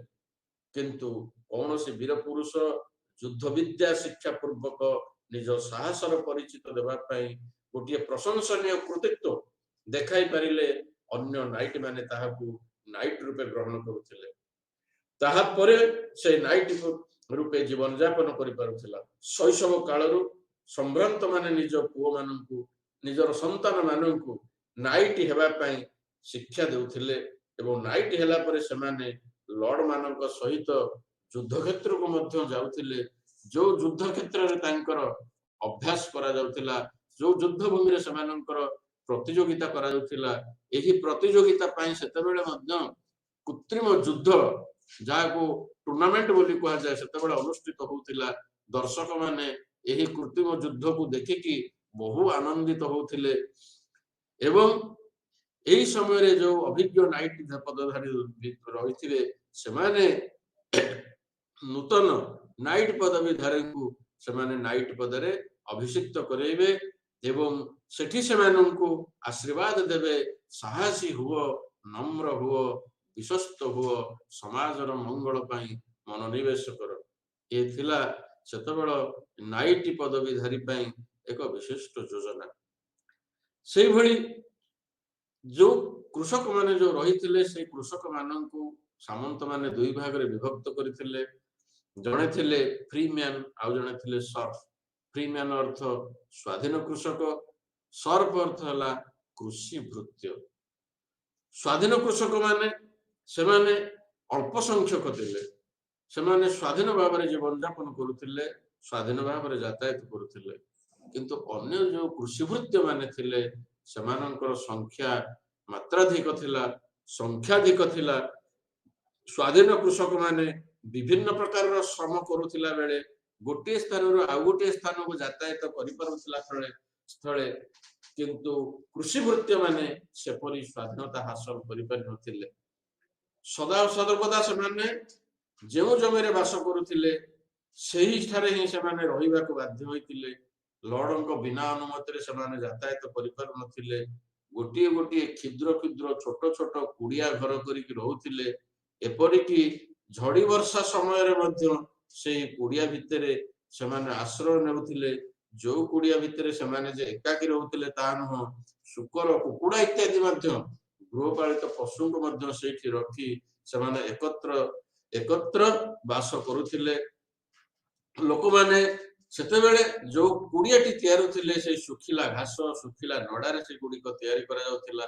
କିନ୍ତୁ କୌଣସି ବୀର ପୁରୁଷ ଯୁଦ୍ଧ ବିଦ୍ୟା ଶିକ୍ଷା ପୂର୍ବକ ନିଜ ସାହସର ପରିଚିତ ଦେବା ପାଇଁ ଗୋଟିଏ ପ୍ରଶଂସନୀୟ କୃତିତ୍ୱ ଦେଖାଇ ପାରିଲେ ଅନ୍ୟ ନାଇଟି ମାନେ ତାହାକୁ ନାଇଟ ରୂପେ ଗ୍ରହଣ କରୁଥିଲେ। ତାହାପରେ ସେ ନାଇଟ ରୂପେ ଜୀବନ ଯାପନ କରିପାରୁଥିଲା। ଶୈଶବ କାଳରୁ ସମ୍ଭ୍ରାନ୍ତ ମାନେ ନିଜ ପୁଅ ମାନଙ୍କୁ, ନିଜର ସନ୍ତାନ ମାନଙ୍କୁ ନାଇଟି ହେବା ପାଇଁ ଶିକ୍ଷା ଦେଉଥିଲେ ଏବଂ ନାଇଟି ହେଲା ପରେ ସେମାନେ ଲର୍ଡ ମାନଙ୍କ ସହିତ ଯୁଦ୍ଧ କ୍ଷେତ୍ରକୁ ମଧ୍ୟ ଯାଉଥିଲେ। ଯୋଉ ଯୁଦ୍ଧ କ୍ଷେତ୍ରରେ ତାଙ୍କର ଅଭ୍ୟାସ କରାଯାଉଥିଲା, ଯୋଉ ଯୁଦ୍ଧ ଭୂମିରେ ସେମାନଙ୍କର ପ୍ରତିଯୋଗିତା କରାଯାଉଥିଲା, ଏହି ପ୍ରତିଯୋଗିତା ପାଇଁ ସେତେବେଳେ ମଧ୍ୟ କୃତ୍ରିମ ଯୁଦ୍ଧ, ଯାହାକୁ ଟୁର୍ଣ୍ଣାମେଣ୍ଟ ବୋଲି କୁହାଯାଏ, ସେତେବେଳେ ଅନୁଷ୍ଠିତ ହଉଥିଲା। ଦର୍ଶକ ମାନେ ଏହି କୃତ୍ରିମ ଯୁଦ୍ଧକୁ ଦେଖିକି ବହୁ ଆନନ୍ଦିତ ହଉଥିଲେ ଏବଂ ଏହି ସମୟରେ ଯୋଉ ଅଭିଜ୍ଞ ନାଇଟ୍ ପଦଧାରୀ ରହିଥିବେ ସେମାନେ ନୂତନ ନାଇଟ୍ ପଦବୀଧାରୀଙ୍କୁ ସେମାନେ ନାଇଟ୍ ପଦରେ ଅଭିଷିକ୍ତ କରାଇବେ ଏବଂ ସେଠି ସେମାନଙ୍କୁ ଆଶୀର୍ବାଦ ଦେବେ, ସାହସୀ ହୁଅ, ନମ୍ର ହୁଅ, ବିଶ୍ୱସ୍ତ ହୁଅ, ସମାଜର ମଙ୍ଗଳ ପାଇଁ ମନୋନିବେଶ କର। ଏ ଥିଲା ସେତେବେଳେ ନାଇଟ୍ ପଦବୀଧାରୀ ପାଇଁ ଏକ ବିଶିଷ୍ଟ ଯୋଜନା। ସେଇଭଳି ଯୋଉ କୃଷକ ମାନେ ଯୋଉ ରହିଥିଲେ ସେଇ କୃଷକ ମାନଙ୍କୁ ସାମନ୍ତ ମାନେ ଦୁଇ ଭାଗରେ ବିଭକ୍ତ କରିଥିଲେ। ଜଣେ ଥିଲେ ଫ୍ରି ମ୍ୟାନ୍ ଆଉ ଜଣେ ଥିଲେ ସର୍ଫ। ଫ୍ରି ମ୍ୟାନ୍ ଅର୍ଥ ସ୍ୱାଧୀନ କୃଷକ, ସର୍ଫ ଅର୍ଥ ହେଲା କୃଷି ଭୃତ୍ୟ। ସ୍ୱାଧୀନ କୃଷକ ମାନେ ସେମାନେ ଅଳ୍ପ ସଂଖ୍ୟକ ଥିଲେ, ସେମାନେ ସ୍ୱାଧୀନ ଭାବରେ ଜୀବନଯାପନ କରୁଥିଲେ, ସ୍ୱାଧୀନ ଭାବରେ ଯାତାୟାତ କରୁଥିଲେ। କିନ୍ତୁ ଅନ୍ୟ ଯୋଉ କୃଷିଭୃତ୍ୟ ମାନେ ଥିଲେ ସେମାନଙ୍କର ସଂଖ୍ୟା ମାତ୍ରାଧିକ ଥିଲା, ସଂଖ୍ୟାଧିକ ଥିଲା। ସ୍ୱାଧୀନ କୃଷକ ମାନେ ବିଭିନ୍ନ ପ୍ରକାରର ଶ୍ରମ କରୁଥିଲା ବେଳେ ଗୋଟିଏ ସ୍ଥାନରୁ ଆଉ ଗୋଟିଏ ସ୍ଥାନକୁ ଯାତାୟାତ କରିପାରୁଥିଲା ସ୍ଥଳେ, କିନ୍ତୁ କୃଷିଭୃତ୍ୟ ମାନେ ସେପରି ସ୍ୱାଧୀନତା ହାସଲ କରିପାରିନଥିଲେ। ସଦାସର୍ବଦା ସେମାନେ ଯେଉଁ ଜମିରେ ବାସ କରୁଥିଲେ ସେହିଠାରେ ହିଁ ସେମାନେ ରହିବାକୁ ବାଧ୍ୟ ହୋଇଥିଲେ। ଲର୍ଡଙ୍କ ବିନା ଅନୁମତିରେ ସେମାନେ ଯାତାୟାତ କରିପାରୁନଥିଲେ। ଗୋଟିଏ ଗୋଟିଏ କ୍ଷୁଦ୍ର କ୍ଷୁଦ୍ର ଛୋଟ ଛୋଟ କୁଡିଆ ଘର କରିକି ରହୁଥିଲେ। ଏପରିକି ଝଡି ବର୍ଷା ସମୟରେ ମଧ୍ୟ ସେଇ କୁଡିଆ ଭିତରେ ସେମାନେ ଆଶ୍ରୟ ନେଉଥିଲେ। ଯୋଉ କୁଡିଆ ଭିତରେ ସେମାନେ ଯେ ଏକାକୀ ରହୁଥିଲେ ତାହା ନୁହଁ, ଶୂକର, କୁକୁଡା ଇତ୍ୟାଦି ମଧ୍ୟ ଗୃହପାଳିତ ପଶୁଙ୍କୁ ମଧ୍ୟ ସେଇଠି ରଖି ସେମାନେ ଏକତ୍ର ବାସ କରୁଥିଲେ। ଲୋକମାନେ ସେତେବେଳେ ଯୋଉ କୁଡିଆଟି ତିଆରୁଥିଲେ ସେଇ ଶୁଖିଲା ଘାସ, ଶୁଖିଲା ନଡାରେ ସେଗୁଡିକ ତିଆରି କରାଯାଉଥିଲା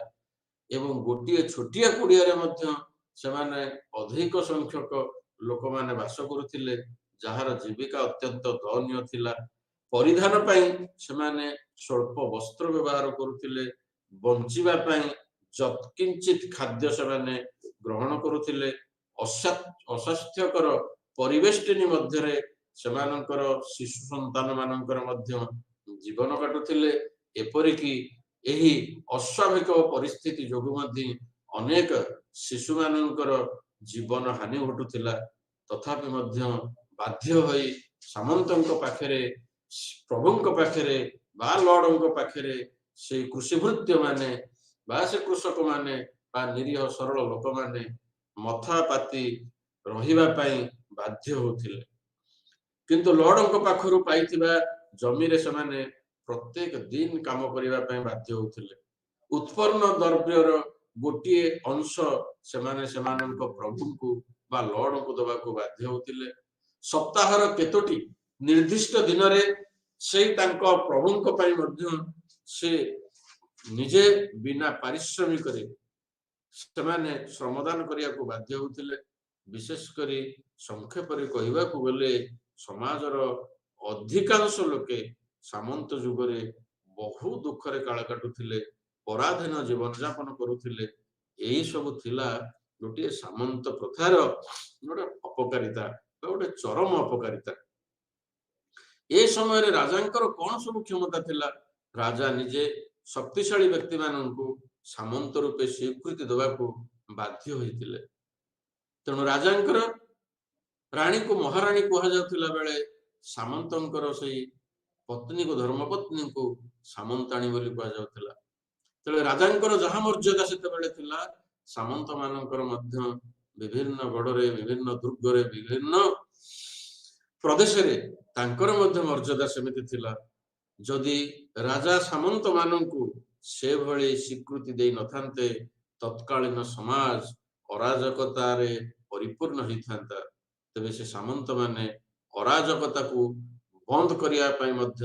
ଏବଂ ଗୋଟିଏ ଛୋଟିଆ କୁଡିଆରେ ମଧ୍ୟ ସେମାନେ ଅଧିକ ସଂଖ୍ୟକ ଲୋକମାନେ ବାସ କରୁଥିଲେ, ଯାହାର ଜୀବିକା ଅତ୍ୟନ୍ତ ଦୟନୀୟ ଥିଲା। ପରିଧାନ ପାଇଁ ସେମାନେ ସ୍ୱଳ୍ପ ବସ୍ତ୍ର ବ୍ୟବହାର କରୁଥିଲେ। ବଞ୍ଚିବା ପାଇଁ ଯତ୍କିଞ୍ଚିତ ଖାଦ୍ୟ ସେମାନେ ଗ୍ରହଣ କରୁଥିଲେ। ଅସ୍ୱାସ୍ଥ୍ୟକର ପରିବେଷ୍ଟନୀ ମଧ୍ୟରେ ସେମାନଙ୍କର ଶିଶୁ ସନ୍ତାନ ମାନଙ୍କର ମଧ୍ୟ ଜୀବନ କାଟୁଥିଲେ। ଏପରିକି ଏହି ଅସ୍ୱାଭାବିକ ପରିସ୍ଥିତି ଯୋଗୁଁ ମଧ୍ୟ ଅନେକ ଶିଶୁ ମାନଙ୍କର ଜୀବନ ହାନି ଘଟୁଥିଲା। ତଥାପି ମଧ୍ୟ ବାଧ୍ୟ ହୋଇ ସାମନ୍ତଙ୍କ ପାଖରେ, ପ୍ରଭୁଙ୍କ ପାଖରେ ବା ଲର୍ଡଙ୍କ ପାଖରେ ସେଇ କୃଷିଭୃତ୍ୟ ମାନେ ବା ସେ କୃଷକ ମାନେ ବା ନିରୀହ ସରଳ ଲୋକମାନେ ମଥା ପାତି ରହିବା ପାଇଁ ବାଧ୍ୟ ହଉଥିଲେ। କିନ୍ତୁ ଲର୍ଡଙ୍କ ପାଖରୁ ପାଇଥିବା ଜମିରେ ସେମାନେ ପ୍ରତ୍ୟେକ ଦିନ କାମ କରିବା ପାଇଁ ବାଧ୍ୟ ହଉଥିଲେ। ଉତ୍ପନ୍ନ ଦ୍ରବ୍ୟର ଗୋଟିଏ ଅଂଶ ସେମାନେ ସେମାନଙ୍କ ପ୍ରଭୁଙ୍କୁ ବା ଲର୍ଡଙ୍କୁ ଦେବାକୁ ବାଧ୍ୟ ହଉଥିଲେ। ସପ୍ତାହର କେତୋଟି ନିର୍ଦ୍ଦିଷ୍ଟ ଦିନରେ ସେଇ ତାଙ୍କ ପ୍ରଭୁଙ୍କ ପାଇଁ ମଧ୍ୟ ସେ ନିଜେ ବିନା ପାରିଶ୍ରମିକରେ ସେମାନେ ଶ୍ରମଦାନ କରିବାକୁ ବାଧ୍ୟ ହଉଥିଲେ। ବିଶେଷ କରି ସଂକ୍ଷେପରେ କହିବାକୁ ଗଲେ ସମାଜର ଅଧିକାଂଶ ଲୋକେ ସାମନ୍ତ ଯୁଗରେ ବହୁ ଦୁଃଖରେ କାଳ କାଟୁଥିଲେ, ପରାଧୀନ ଜୀବନଯାପନ କରୁଥିଲେ। ଏଇ ସବୁ ଥିଲା ଗୋଟିଏ ସାମନ୍ତ ପ୍ରଥାର ଗୋଟେ ଅପକାରିତା ବା ଗୋଟେ ଚରମ ଅପକାରିତା। ଏ ସମୟରେ ରାଜାଙ୍କର କଣ ସବୁ କ୍ଷମତା ଥିଲା? ରାଜା ନିଜେ ଶକ୍ତିଶାଳୀ ବ୍ୟକ୍ତି ମାନଙ୍କୁ ସାମନ୍ତ ରୂପେ ସ୍ୱୀକୃତି ଦେବାକୁ ବାଧ୍ୟ ହୋଇଥିଲେ। ତେଣୁ ରାଜାଙ୍କର ରାଣୀକୁ ମହାରାଣୀ କୁହାଯାଉଥିଲା ବେଳେ ସାମନ୍ତଙ୍କର ସେଇ ପତ୍ନୀକୁ, ଧର୍ମପତ୍ନୀଙ୍କୁ ସାମନ୍ତାଣୀ ବୋଲି କୁହାଯାଉଥିଲା। ତେଣୁ ରାଜାଙ୍କର ଯାହା ମର୍ଯ୍ୟାଦା ସେତେବେଳେ ଥିଲା, ସାମନ୍ତ ମାନଙ୍କର ମଧ୍ୟ ବିଭିନ୍ନ ଗଡରେ, ବିଭିନ୍ନ ଦୁର୍ଗରେ, ବିଭିନ୍ନ ପ୍ରଦେଶରେ ତାଙ୍କର ମଧ୍ୟ ମର୍ଯ୍ୟାଦା ସେମିତି ଥିଲା। ଯଦି ରାଜା ସାମନ୍ତ ମାନଙ୍କୁ ସେଭଳି ସ୍ୱୀକୃତି ଦେଇ ନଥାନ୍ତେ ତତ୍କାଳୀନ ସମାଜ ଅରାଜକତାରେ ପରିପୂର୍ଣ୍ଣ ହେଇଥାନ୍ତା। ତେବେ ସେ ସାମନ୍ତ ମାନେ ଅରାଜକତାକୁ ବନ୍ଦ କରିବା ପାଇଁ ମଧ୍ୟ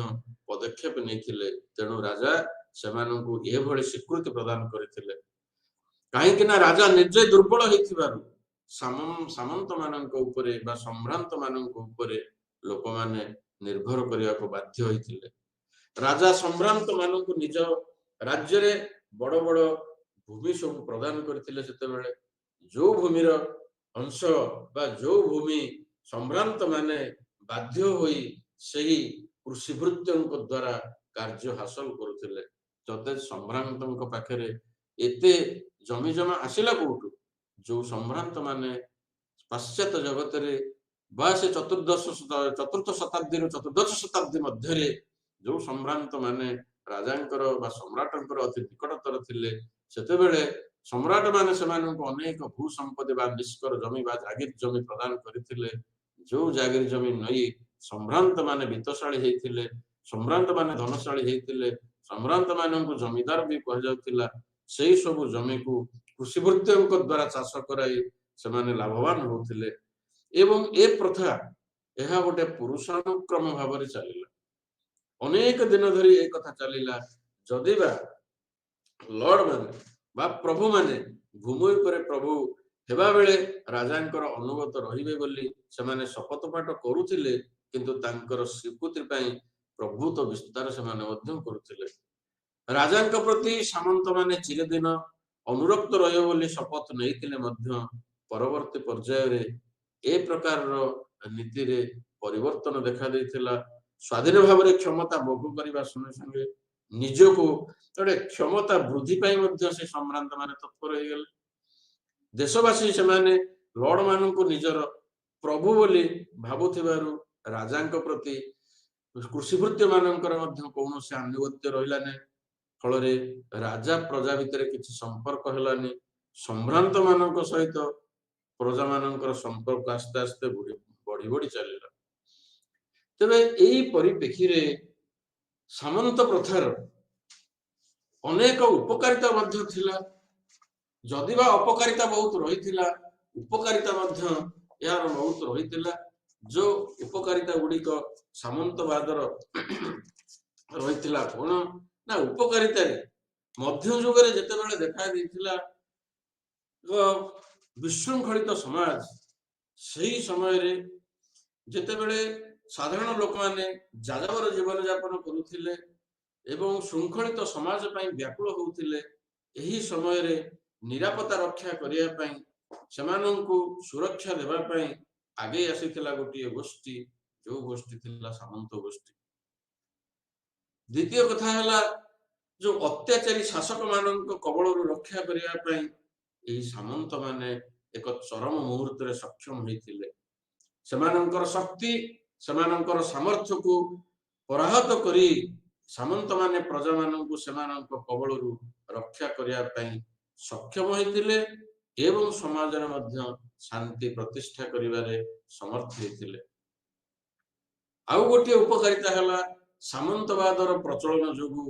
ପଦକ୍ଷେପ ନେଇଥିଲେ। ତେଣୁ ରାଜା ସେମାନଙ୍କୁ ଏଭଳି ସ୍ୱୀକୃତି ପ୍ରଦାନ କରିଥିଲେ। କାହିଁକି ନା ରାଜା ନିଜେ ଦୁର୍ବଳ ହେଇଥିବାରୁ ସାମନ୍ତ ମାନଙ୍କ ଉପରେ ବା ସମ୍ଭ୍ରାନ୍ତ ମାନଙ୍କ ଉପରେ ଲୋକମାନେ ନିର୍ଭର କରିବାକୁ ବାଧ୍ୟ ହୋଇଥିଲେ। ରାଜା ସମ୍ଭ୍ରାନ୍ତ ମାନଙ୍କୁ ନିଜ ରାଜ୍ୟରେ ବଡ ବଡ ଭୂମି ସବୁ ପ୍ରଦାନ କରିଥିଲେ। ସେତେବେଳେ ଯୋଉ ଭୂମିର ଅଂଶ ବା ଯୋଉ ଭୂମି ସମ୍ଭ୍ରାନ୍ତ ମାନେ ବାଧ୍ୟ ହୋଇ ସେହି କୃଷିଭୃତ୍ୟଙ୍କ ଦ୍ୱାରା କାର୍ଯ୍ୟ ହାସଲ କରୁଥିଲେ। ଯତେଜ ସମ୍ଭ୍ରାନ୍ତଙ୍କ ପାଖରେ ଏତେ ଜମିଜମା ଆସିଲା କୋଉଠୁ? ଯୋଉ ସମ୍ଭ୍ରାନ୍ତ ମାନେ ପାଶ୍ଚାତ୍ୟ ଜଗତରେ ବା ସେ ଚତୁର୍ଥ ଶତାବ୍ଦୀରୁ ଚତୁର୍ଦ୍ଦଶ ଶତାବ୍ଦୀ ମଧ୍ୟରେ ଯୋଉ ସମ୍ଭ୍ରାନ୍ତ ମାନେ ରାଜାଙ୍କର ବା ସମ୍ରାଟଙ୍କର ଅତି ନିକଟତର ଥିଲେ, ସେତେବେଳେ ସମ୍ରାଟ ମାନେ ସେମାନଙ୍କୁ ଅନେକ ଭୂ ସମ୍ପତ୍ତି ବା ନିଷ୍କର ଜମି ବା ଜାଗିର ଜମି ପ୍ରଦାନ କରିଥିଲେ। ଯୋଉ ଜାଗିର ଜମି ନେଇ ସମ୍ଭ୍ରାନ୍ତ ମାନେ ବିତ୍ତଶାଳୀ ହେଇଥିଲେ, ସମ୍ଭ୍ରାନ୍ତ ମାନେ ଧନଶାଳୀ ହେଇଥିଲେ, ସମ୍ଭ୍ରାନ୍ତ ମାନଙ୍କୁ ଜମିଦାର ବି କୁହାଯାଉଥିଲା। ସେଇ ସବୁ ଜମିକୁ କୃଷିଭୃତ୍ୟଙ୍କ ଦ୍ୱାରା ଚାଷ କରାଇ ସେମାନେ ଲାଭବାନ ହଉଥିଲେ। ଏବଂ ଏ ପ୍ରଥା ଏହା ଗୋଟେ ପୁରୁଷାନୁକ୍ରମ ଭାବରେ ଚାଲିଲା। ଅନେକ ଦିନ ଧରି ଏ କଥା ଚାଲିଲା। ଯଦିବା ଲର୍ଡ ମାନେ ବା ପ୍ରଭୁ ମାନେ ଭୂମି ଉପରେ ପ୍ରଭୁ ହେବା ବେଳେ ରାଜାଙ୍କର ଅନୁଗତ ରହିବେ ବୋଲି ସେମାନେ ଶପଥ ପାଠ କରୁଥିଲେ, କିନ୍ତୁ ତାଙ୍କର ସ୍ୱୀକୃତି ପାଇଁ ପ୍ରଭୁତ୍ୱ ବିସ୍ତାର ସେମାନେ ମଧ୍ୟ କରୁଥିଲେ। ରାଜାଙ୍କ ପ୍ରତି ସାମନ୍ତ ମାନେ ଚିରଦିନ ଅନୁରକ୍ତ ରହିବ ବୋଲି ଶପଥ ନେଇଥିଲେ ମଧ୍ୟ ପରବର୍ତ୍ତୀ ପର୍ଯ୍ୟାୟରେ ଏ ପ୍ରକାରର ନୀତିରେ ପରିବର୍ତ୍ତନ ଦେଖା ଦେଇଥିଲା। ସ୍ୱାଧୀନ ଭାବରେ କ୍ଷମତା ଭୋଗ କରିବା ସଙ୍ଗେ ସଙ୍ଗେ ନିଜକୁ ଗୋଟେ କ୍ଷମତା ବୃଦ୍ଧି ପାଇଁ ମଧ୍ୟ ସେ ସମ୍ଭ୍ରାନ୍ତ ମାନେ ତତ୍ପର ହେଇଗଲେ। ଦେଶବାସୀ ସେମାନେ ଲର୍ଡ ମାନଙ୍କୁ ନିଜର ପ୍ରଭୁ ବୋଲି ଭାବୁଥିବାରୁ ରାଜାଙ୍କ ପ୍ରତି କୃଷିଭୃତ୍ୟ ମାନଙ୍କର ମଧ୍ୟ କୌଣସି ଆନୁଗତ୍ୟ ରହିଲା ନାହିଁ। ଫଳରେ ରାଜା ପ୍ରଜା ଭିତରେ କିଛି ସମ୍ପର୍କ ହେଲାନି। ସମ୍ଭ୍ରାନ୍ତ ମାନଙ୍କ ସହିତ ପ୍ରଜା ମାନଙ୍କର ସମ୍ପର୍କ ଆସ୍ତେ ଆସ୍ତେ ବଢି ବଢି ଚାଲିଲା। ତେବେ ଏଇ ପରିପ୍ରେକ୍ଷୀରେ ସାମନ୍ତ ପ୍ରଥାର ଅନେକ ଉପକାରିତା ମଧ୍ୟ ଥିଲା। ଯଦିବା ଅପକାରିତା ବହୁତ ରହିଥିଲା, ଉପକାରିତା ମଧ୍ୟ ଏହାର ବହୁତ ରହିଥିଲା। ଯୋଉ ଉପକାରିତା ଗୁଡିକ ସାମନ୍ତବାଦର ରହିଥିଲା କଣ ନା, ଉପକାରିତାରେ ମଧ୍ୟଯୁଗରେ ଯେତେବେଳେ ଦେଖା ଦେଇଥିଲା ବିଶୃଙ୍ଖଳିତ ସମାଜ, ସେହି ସମୟରେ ଯେତେବେଳେ ସାଧାରଣ ଲୋକମାନେ ଯାଯାବର ଜୀବନ ଯାପନ କରୁଥିଲେ ଏବଂ ଶୃଙ୍ଖଳିତ ସମାଜ ପାଇଁ ବ୍ୟାକୁଳ ହଉଥିଲେ, ଏହି ସମୟରେ ନିରାପତ୍ତା ରକ୍ଷା କରିବା ପାଇଁ, ସେମାନଙ୍କୁ ସୁରକ୍ଷା ଦେବା ପାଇଁ ଆଗେଇ ଆସିଥିଲା ଗୋଟିଏ ଗୋଷ୍ଠୀ, ଯୋଉ ଗୋଷ୍ଠୀ ଥିଲା ସାମନ୍ତ ଗୋଷ୍ଠୀ। ଦ୍ୱିତୀୟ କଥା ହେଲା, ଯୋଉ ଅତ୍ୟାଚାରୀ ଶାସକ ମାନଙ୍କ କବଳରୁ ରକ୍ଷା କରିବା ପାଇଁ ଏହି ସାମନ୍ତ ମାନେ ଏକ ଚରମ ମୁହୂର୍ତ୍ତରେ ସକ୍ଷମ ହୋଇଥିଲେ। ସେମାନଙ୍କର ଶକ୍ତି, ସେମାନଙ୍କର ସାମର୍ଥ୍ୟକୁ ପରାହତ କରି ସାମନ୍ତ ମାନେ ପ୍ରଜା ମାନଙ୍କୁ ସେମାନଙ୍କ କବଳରୁ ରକ୍ଷା କରିବା ପାଇଁ ସକ୍ଷମ ହୋଇଥିଲେ ଏବଂ ସମାଜରେ ମଧ୍ୟ ଶାନ୍ତି ପ୍ରତିଷ୍ଠା କରିବାରେ ସମର୍ଥ ହୋଇଥିଲେ। ଆଉ ଗୋଟିଏ ଉପକାରିତା ହେଲା, ସାମନ୍ତବାଦର ପ୍ରଚଳନ ଯୋଗୁଁ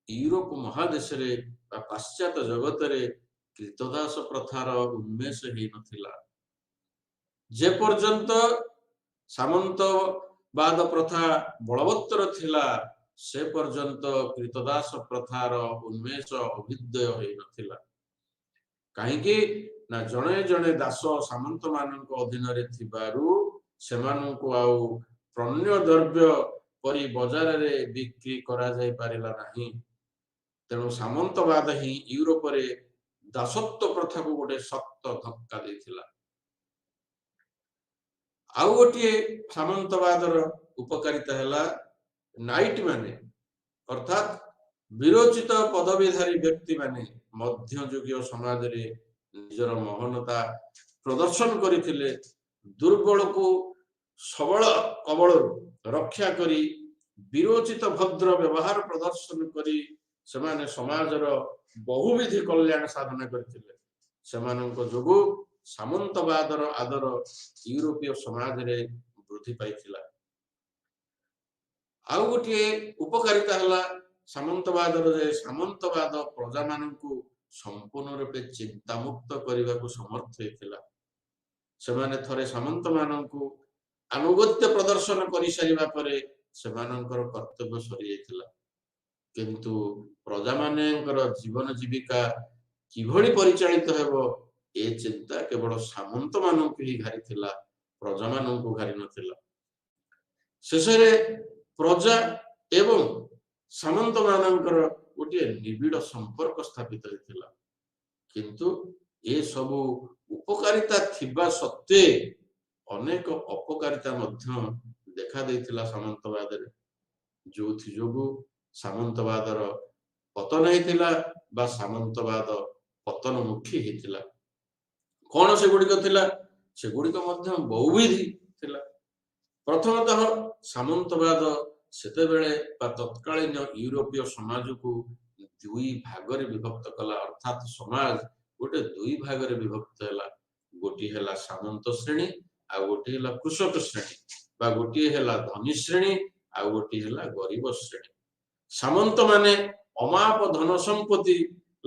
ୟୁରୋପ ମହାଦେଶରେ ବା ପାଶ୍ଚାତ୍ୟ ଜଗତରେ କ୍ରୀତଦାସ ପ୍ରଥାର ଉନ୍ମେଷ ହେଇନଥିଲା। ଯେ ପର୍ଯ୍ୟନ୍ତ ସାମନ୍ତବାଦ ପ୍ରଥା ବଳବତ୍ତର ଥିଲା, ସେ ପର୍ଯ୍ୟନ୍ତ କ୍ରୀତଦାସ ପ୍ରଥାର ଉନ୍ମେଷ ଅଭ୍ୟୁଦୟ ହେଇନଥିଲା। କାହିଁକି ନା ଜଣେ ଜଣେ ଦାସ ସାମନ୍ତ ମାନଙ୍କ ଅଧୀନରେ ଥିବାରୁ ସେମାନଙ୍କୁ ଆଉ ପ୍ରଣ୍ୟ ଦ୍ରବ୍ୟ ପରି ବଜାରରେ ବିକ୍ରି କରାଯାଇ ପାରିଲା ନାହିଁ। ତେଣୁ ସାମନ୍ତବାଦ ହିଁ ୟୁରୋପରେ ଦାସତ୍ୱ ପ୍ରଥାକୁ ଗୋଟେ ଶକ୍ତ ଧକ୍କା ଦେଇଥିଲା। ଆଉ ଗୋଟିଏ ସାମନ୍ତବାଦର ଉପକାରିତା ହେଲା, ନାଇଟ ମାନେ ଅର୍ଥାତ୍ ବିରୋଚିତ ପଦବୀଧାରୀ ବ୍ୟକ୍ତି ମାନେ ମଧ୍ୟଯୁଗୀୟ ସମାଜରେ ନିଜର ମହାନତା ପ୍ରଦର୍ଶନ କରିଥିଲେ। ଦୁର୍ବଳକୁ ସବଳ କବଳରୁ ରକ୍ଷା କରି ବିରୋଚିତ ଭଦ୍ର ବ୍ୟବହାର ପ୍ରଦର୍ଶନ କରି ସେମାନେ ସମାଜର ବହୁବିଧ କଲ୍ୟାଣ ସାଧନ କରିଥିଲେ। ସେମାନଙ୍କ ଯୋଗୁଁ ସାମନ୍ତବାଦର ଆଦର ୟୁରୋପୀୟ ସମାଜରେ ବୃଦ୍ଧି ପାଇଥିଲା। ଆଉ ଗୋଟିଏ ଉପକାରିତା ହେଲା ସାମନ୍ତବାଦର, ଯେ ସାମନ୍ତବାଦ ପ୍ରଜା ମାନଙ୍କୁ ସମ୍ପୂର୍ଣ୍ଣ ରୂପେ ଚିନ୍ତାମୁକ୍ତ କରିବାକୁ ସମର୍ଥ ହୋଇଥିଲା। ସେମାନେ ଥରେ ସାମନ୍ତ ମାନଙ୍କୁ ଆନୁଗତ୍ୟ ପ୍ରଦର୍ଶନ କରିସାରିବା ପରେ ସେମାନଙ୍କର କର୍ତ୍ତବ୍ୟ ସରିଯାଇଥିଲା। କିନ୍ତୁ ପ୍ରଜା ମାନଙ୍କର ଜୀବନ ଜୀବିକା କିଭଳି ପରିଚାଳିତ ହେବ, ଏ ଚିନ୍ତା କେବଳ ସାମନ୍ତ ମାନଙ୍କୁ ହିଁ ଘାରିଥିଲା, ପ୍ରଜା ମାନଙ୍କୁ ଘାରି ନଥିଲା। ଶେଷରେ ପ୍ରଜା ଏବଂ ସାମନ୍ତ ମାନଙ୍କର ଗୋଟିଏ ନିବିଡ଼ ସମ୍ପର୍କ ସ୍ଥାପିତ ହୋଇଥିଲା। କିନ୍ତୁ ଏ ସବୁ ଉପକାରିତା ଥିବା ସତ୍ତ୍ୱେ ଅନେକ ଅପକାରିତା ମଧ୍ୟ ଦେଖା ଦେଇଥିଲା ସାମନ୍ତବାଦରେ, ଯୋଉଥି ଯୋଗୁଁ ସାମନ୍ତବାଦର ପତନ ହେଇଥିଲା ବା ସାମନ୍ତବାଦ ପତନମୁଖୀ ହେଇଥିଲା। କଣ ସେଗୁଡିକ ଥିଲା? ସେଗୁଡିକ ମଧ୍ୟ ବହୁବିଧ ଥିଲା। ପ୍ରଥମତଃ ସାମନ୍ତବାଦ ସେତେବେଳେ ବା ତତ୍କାଳୀନ ୟୁରୋପୀୟ ସମାଜକୁ ଦୁଇ ଭାଗରେ ବିଭକ୍ତ କଲା, ଅର୍ଥାତ୍ ସମାଜ ଗୋଟେ ଦୁଇ ଭାଗରେ ବିଭକ୍ତ ହେଲା। ଗୋଟିଏ ହେଲା ସାମନ୍ତ ଶ୍ରେଣୀ ଆଉ ଗୋଟିଏ ହେଲା କୃଷକ ଶ୍ରେଣୀ, ବା ଗୋଟିଏ ହେଲା ଧନୀ ଶ୍ରେଣୀ ଆଉ ଗୋଟିଏ ହେଲା ଗରିବ ଶ୍ରେଣୀ। ସାମନ୍ତ ମାନେ ଅମାପ ଧନ ସମ୍ପତ୍ତି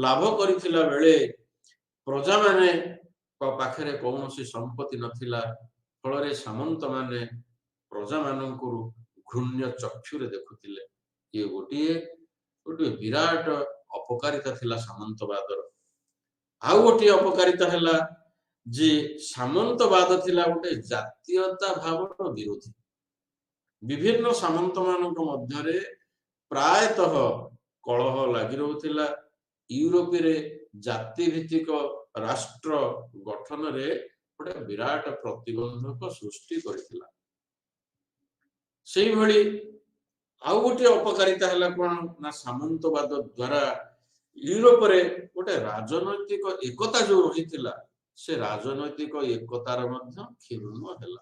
ଲାଭ କରିଥିଲା ବେଳେ ପ୍ରଜା ମାନେ ପାଖରେ କୌଣସି ସମ୍ପତ୍ତି ନଥିଲା। ଫଳରେ ସାମନ୍ତ ମାନେ ପ୍ରଜା ମାନଙ୍କୁ ଘୃଣ୍ୟ ଚକ୍ଷୁରେ ଦେଖୁଥିଲେ। ଇଏ ଗୋଟିଏ ବିରାଟ ଅପକାରିତା ଥିଲା ସାମନ୍ତବାଦର। ଆଉ ଗୋଟିଏ ଅପକାରିତା ହେଲା ଯେ ସାମନ୍ତବାଦ ଥିଲା ଗୋଟେ ଜାତୀୟତା ଭାବର ବିରୋଧୀ। ବିଭିନ୍ନ ସାମନ୍ତ ମାନଙ୍କ ମଧ୍ୟରେ ପ୍ରାୟତଃ କଳହ ଲାଗି ରହୁଥିଲା। ୟୁରୋପରେ ଜାତି ଭିତ୍ତିକ ରାଷ୍ଟ୍ର ଗଠନରେ ଗୋଟେ ବିରାଟ ପ୍ରତିବନ୍ଧକ ସୃଷ୍ଟି କରିଥିଲା। ସେଇଭଳି ଆଉ ଗୋଟିଏ ଅପକାରିତା ହେଲା କଣ ନା, ସାମନ୍ତବାଦ ଦ୍ୱାରା ୟୁରୋପରେ ଗୋଟେ ରାଜନୈତିକ ଏକତା ଯୋଉ ରହିଥିଲା, ସେ ରାଜନୈତିକ ଏକତାର ମଧ୍ୟ କ୍ଷୁଣ୍ଣ ହେଲା।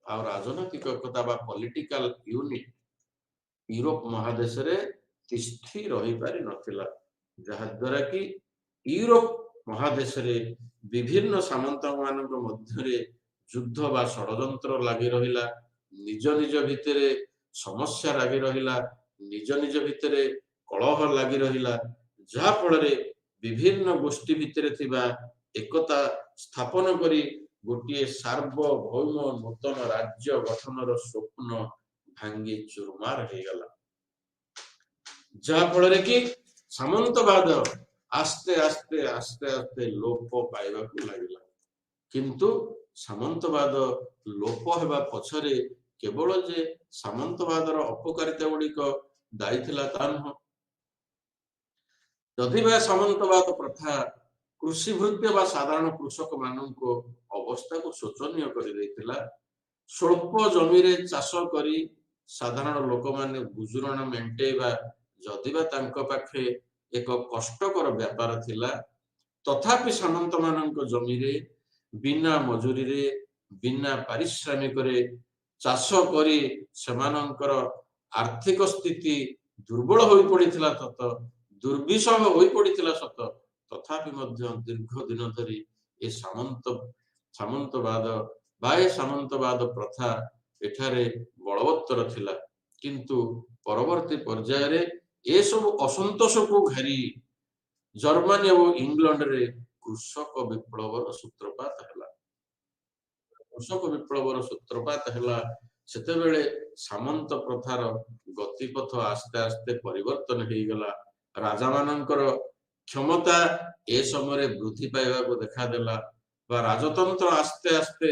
ଆଉ ରାଜନୈତିକ ଏକତା ବା ପଲିଟିକାଲ ୟୁନିଟ ୟୁରୋପ ମହାଦେଶରେ ତିଷ୍ଠି ରହିପାରି ନଥିଲା, ଯାହା ଦ୍ୱାରା କି ୟୁରୋପ ମହାଦେଶରେ ବିଭିନ୍ନ ସାମନ୍ତ ମାନଙ୍କ ମଧ୍ୟରେ ଯୁଦ୍ଧ ବା ଷଡ଼ଯନ୍ତ୍ର ଲାଗି ରହିଲା। ନିଜ ନିଜ ଭିତରେ ସମସ୍ୟା ଲାଗି ରହିଲା, ନିଜ ନିଜ ଭିତରେ କଳହ ଲାଗି ରହିଲା, ଯାହା ଫଳରେ ବିଭିନ୍ନ ଗୋଷ୍ଠୀ ଭିତରେ ଥିବା ଏକତା ସ୍ଥାପନ କରି ଗୋଟିଏ ସାର୍ବଭୌମ ନୂତନ ରାଜ୍ୟ ଗଠନର ସ୍ୱପ୍ନ ଭାଙ୍ଗି ଚୁରମାର ହେଇଗଲା। ଯାହା ଫଳରେ କି ସାମନ୍ତବାଦ ଆସ୍ତେ ଆସ୍ତେ ଆସ୍ତେ ଆସ୍ତେ ଲୋପ ପାଇବାକୁ ଲାଗିଲା। କିନ୍ତୁ ସାମନ୍ତବାଦ ଲୋପ ହେବା ପଛରେ କେବଳ ଯେ ସାମନ୍ତବାଦର ଅପକାରିତା ଗୁଡିକ ଦାୟୀ ଥିଲା ତା ନୁହଁ। ଯଦି ବା ସାମନ୍ତବାଦ ପ୍ରଥା କୃଷି ଭୃତ୍ୟ ବା ସାଧାରଣ କୃଷକ ମାନଙ୍କ ଅବସ୍ଥାକୁ ଶୋଚନୀୟ କରିଦେଇଥିଲା। ସ୍ୱଳ୍ପ ଜମିରେ ଚାଷ କରି ସାଧାରଣ ଲୋକମାନେ ଗୁଜୁରାଣ ମେଣ୍ଟେଇବା ଯଦିବା ତାଙ୍କ ପାଖେ ଏକ କଷ୍ଟକର ବ୍ୟାପାର ଥିଲା, ତଥାପି ସାମନ୍ତ ମାନଙ୍କ ଜମିରେ ବିନା ମଜୁରୀରେ ବିନା ପାରିଶ୍ରମିକରେ ଚାଷ କରି ସେମାନଙ୍କର ଆର୍ଥିକ ସ୍ଥିତି ଦୁର୍ବଳ ହୋଇ ପଡିଥିଲା ସତ, ଦୁର୍ବିଷହ ହୋଇ ପଡିଥିଲା ସତ, ତଥାପି ମଧ୍ୟ ଦୀର୍ଘ ଦିନ ଧରି ଏ ସାମନ୍ତବାଦ ପ୍ରଥା ଏଠାରେ ବଳବତ୍ତର ଥିଲା। କିନ୍ତୁ ପରବର୍ତ୍ତୀ ପର୍ଯ୍ୟାୟରେ ଏସବୁ ଅସନ୍ତୋଷକୁ ଘେରି ଜର୍ମାନୀ ଏବଂ ଇଂଲଣ୍ଡରେ କୃଷକ ବିପ୍ଳବର ସୂତ୍ରପାତ ହେଲା। କୃଷକ ବିପ୍ଳବର ସୂତ୍ରପାତ ହେଲା ସେତେବେଳେ ସାମନ୍ତ ପ୍ରଥାର ଗତିପଥ ଆସ୍ତେ ଆସ୍ତେ ପରିବର୍ତ୍ତନ ହେଇଗଲା। ରାଜା ମାନଙ୍କର କ୍ଷମତା ଏ ସମୟରେ ବୃଦ୍ଧି ପାଇବାକୁ ଦେଖାଦେଲା, ବା ରାଜତନ୍ତ୍ର ଆସ୍ତେ ଆସ୍ତେ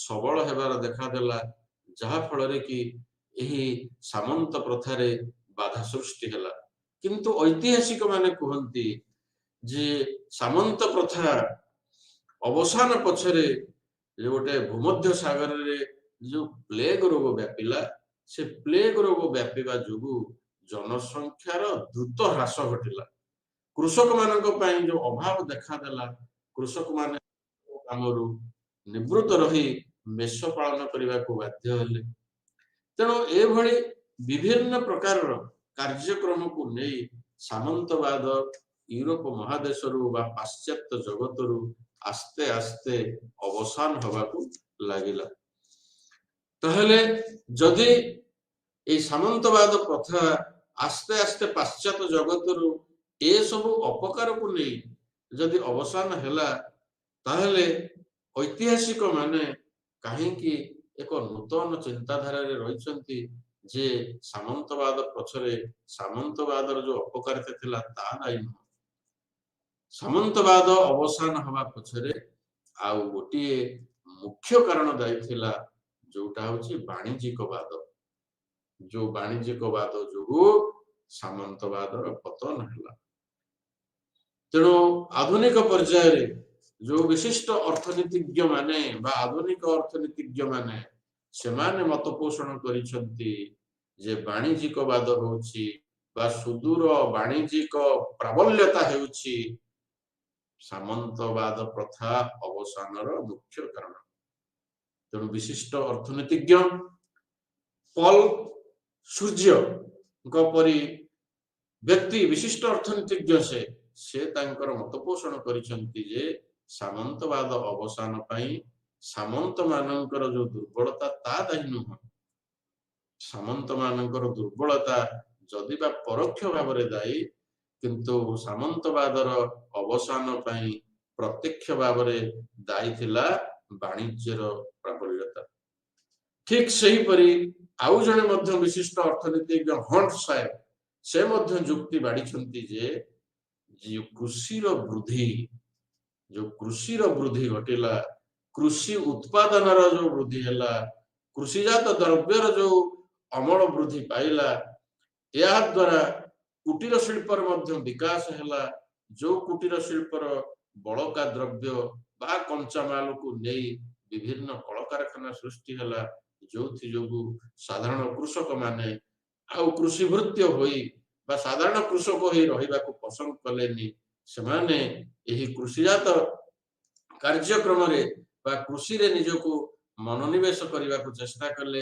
ସବଳ ହେବାର ଦେଖାଦେଲା, ଯାହା ଫଳରେ କି ଏହି ସାମନ୍ତ ପ୍ରଥାରେ ବାଧା ସୃଷ୍ଟି ହେଲା। କିନ୍ତୁ ଐତିହାସିକ ମାନେ କୁହନ୍ତି ଯେ ସାମନ୍ତ ପ୍ରଥା ଅବସାନ ପଛରେ ଗୋଟେ ଭୂମଧ୍ୟ ସାଗରରେ ଯୋଉ ପ୍ଲେଗ ରୋଗ ବ୍ୟାପିଲା, ସେ ପ୍ଲେଗ ରୋଗ ବ୍ୟାପିବା ଯୋଗୁଁ ଜନସଂଖ୍ୟାର ଦ୍ରୁତ ହ୍ରାସ ଘଟିଲା। କୃଷକ ମାନଙ୍କ ପାଇଁ ଯୋଉ ଅଭାବ ଦେଖାଦେଲା, କୃଷକ ମାନେ କାମରୁ ନିବୃତ୍ତ ରହି ମେଷ ପାଳନ କରିବାକୁ ବାଧ୍ୟ ହେଲେ। ତେଣୁ ଏଭଳି ବିଭିନ୍ନ ପ୍ରକାରର କାର୍ଯ୍ୟକ୍ରମକୁ ନେଇ ସାମନ୍ତବାଦ ୟୁରୋପ ମହାଦେଶରୁ ବା ପାଶ୍ଚାତ୍ୟ ଜଗତରୁ ଆସ୍ତେ ଆସ୍ତେ ଅବସାନ ହେବାକୁ ଲାଗିଲା। ତାହେଲେ ଯଦି এই ସାମନ୍ତବାଦ ପ୍ରଥା ଆସ୍ତେ ଆସ୍ତେ ପାଶ୍ଚାତ୍ୟ ଜଗତରୁ ଏସବୁ ଅପକାରକୁ ନେଇ ଯଦି ଅବସାନ ହେଲା, ତାହେଲେ ଐତିହାସିକ ମାନେ କାହିଁକି ଏକ ନୂତନ ଚିନ୍ତାଧାରାରେ ରହିଛନ୍ତି ଯେ ସାମନ୍ତବାଦ ପଛରେ ସାମନ୍ତବାଦର ଯୋଉ ଅପକାରିତା ଥିଲା ତାହା ଦାୟୀ ନୁହଁ। ସାମନ୍ତବାଦ ଅବସାନ ହେବା ପଛରେ ଆଉ ଗୋଟିଏ ମୁଖ୍ୟ କାରଣ ଦାୟୀ ଥିଲା, ଯୋଉଟା ହଉଛି ବାଣିଜ୍ୟିକବାଦ। ଯୋଉ ବାଣିଜ୍ୟିକବାଦ ଯୋଗୁ ସାମନ୍ତବାଦର ପତନ ହେଲା। ତେଣୁ ଆଧୁନିକ ପର୍ଯ୍ୟାୟରେ ଯୋଉ ବିଶିଷ୍ଟ ଅର୍ଥନୀତିଜ୍ଞ ମାନେ ବା ଆଧୁନିକ ଅର୍ଥନୀତିଜ୍ଞ ମାନେ ସେମାନେ ମତ ପୋଷଣ କରିଛନ୍ତି ଯେ ବାଣିଜ୍ୟିକବାଦ ହଉଛି ବା ସୁଦୂର ବାଣିଜ୍ୟିକ ପ୍ରାବଲ୍ୟତା ହେଉଛି ସାମନ୍ତବାଦ ପ୍ରଥା ଅବସାନର ମୁଖ୍ୟ କାରଣ। ତେଣୁ ବିଶିଷ୍ଟ ଅର୍ଥନୀତିଜ୍ଞ ପଲ ସୂର୍ଯ୍ୟଙ୍କ ପରି ବ୍ୟକ୍ତି ବିଶିଷ୍ଟ ଅର୍ଥନୀତିଜ୍ଞ ସେ ତାଙ୍କର ମତ ପୋଷଣ କରିଛନ୍ତି ଯେ ସାମନ୍ତବାଦ ଅବସାନ ପାଇଁ ସାମନ୍ତ ମାନଙ୍କର ଯୋଉ ଦୁର୍ବଳତା ତା ଦାୟୀ ନୁହଁ। ସାମନ୍ତ ମାନଙ୍କର ଦୁର୍ବଳତା ଯଦି ବା ପରୋକ୍ଷ ଭାବରେ ଦାୟୀ, କିନ୍ତୁ ସାମନ୍ତବାଦର ଅବସାନ ପାଇଁ ପ୍ରତ୍ୟକ୍ଷ ଭାବରେ ଦାୟୀ ଥିଲା ବାଣିଜ୍ୟର ପ୍ରାବଲ୍ୟତା। ଠିକ ସେହିପରି ଆଉ ଜଣେ ମଧ୍ୟ ବିଶିଷ୍ଟ ଅର୍ଥନୀତିଜ୍ଞ ହଣ୍ଟ ସାହେବ ସେ ମଧ୍ୟ ଯୁକ୍ତି ବାଢିଛନ୍ତି ଯେ କୃଷିର ବୃଦ୍ଧି ଘଟିଲା, କୃଷି ଉତ୍ପାଦନର ଯୋଉ ବୃଦ୍ଧି ହେଲା, କୃଷିଜାତ ଦ୍ରବ୍ୟର ଯୋଉ ଅମଳ ବୃଦ୍ଧି ପାଇଲା, ଏହା ଦ୍ୱାରା କୁଟୀର ଶିଳ୍ପର ମଧ୍ୟ ବିକାଶ ହେଲା। ଯୋଉ କୁଟୀର ଶିଳ୍ପର ବଳକା ଦ୍ରବ୍ୟ ବା କଞ୍ଚାମାଲକୁ ନେଇ ବିଭିନ୍ନ କଳକାରଖାନା ସୃଷ୍ଟି ହେଲା, ଯୋଉଥି ଯୋଗୁ ସାଧାରଣ କୃଷକ ମାନେ ଆଉ କୃଷି ଭୃତ୍ୟ ହୋଇ ବା ସାଧାରଣ କୃଷକ ହୋଇ ରହିବାକୁ ପସନ୍ଦ କଲେନି। ସେମାନେ ଏହି କୃଷିଜାତ କାର୍ଯ୍ୟକ୍ରମରେ ବା କୃଷିରେ ନିଜକୁ ମନୋନିବେଶ କରିବାକୁ ଚେଷ୍ଟା କଲେ,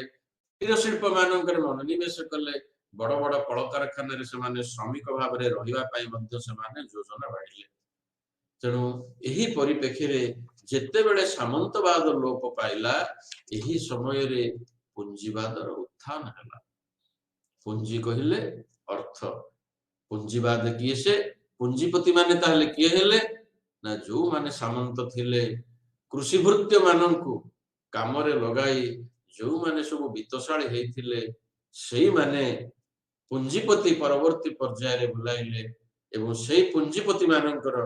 କୁଟୀର ଶିଳ୍ପ ମାନଙ୍କରେ ମନୋନିବେଶ କଲେ, ବଡ ବଡ କଳକାରଖାନାରେ ସେମାନେ ଶ୍ରମିକ ଭାବରେ ରହିବା ପାଇଁ ମଧ୍ୟ ସେମାନେ ଯୋଜନା ବାଢିଲେ। ତେଣୁ ଏହି ପରିପ୍ରେକ୍ଷୀରେ ଯେତେବେଳେ ସାମନ୍ତବାଦ ଲୋପ ପାଇଲା, ଏହି ସମୟରେ ପୁଞ୍ଜିବାଦର ଉତ୍ଥାନ ହେଲା। ପୁଞ୍ଜି କହିଲେ ଅର୍ଥ, ପୁଞ୍ଜିବାଦ କିଏ? ସେ ପୁଞ୍ଜିପତି ମାନେ ତାହେଲେ କିଏ ହେଲେ ନା ଯୋଉମାନେ ସାମନ୍ତ ଥିଲେ, କୃଷି ଭୃତ୍ୟ ମାନଙ୍କୁ କାମରେ ଲଗାଇ ଯୋଉମାନେ ସବୁ ବିତ୍ତଶାଳୀ ହେଇଥିଲେ, ସେଇମାନେ ପୁଞ୍ଜିପତି ପରବର୍ତ୍ତୀ ପର୍ଯ୍ୟାୟରେ ବୁଲାଇଲେ ଏବଂ ସେଇ ପୁଞ୍ଜିପତି ମାନଙ୍କର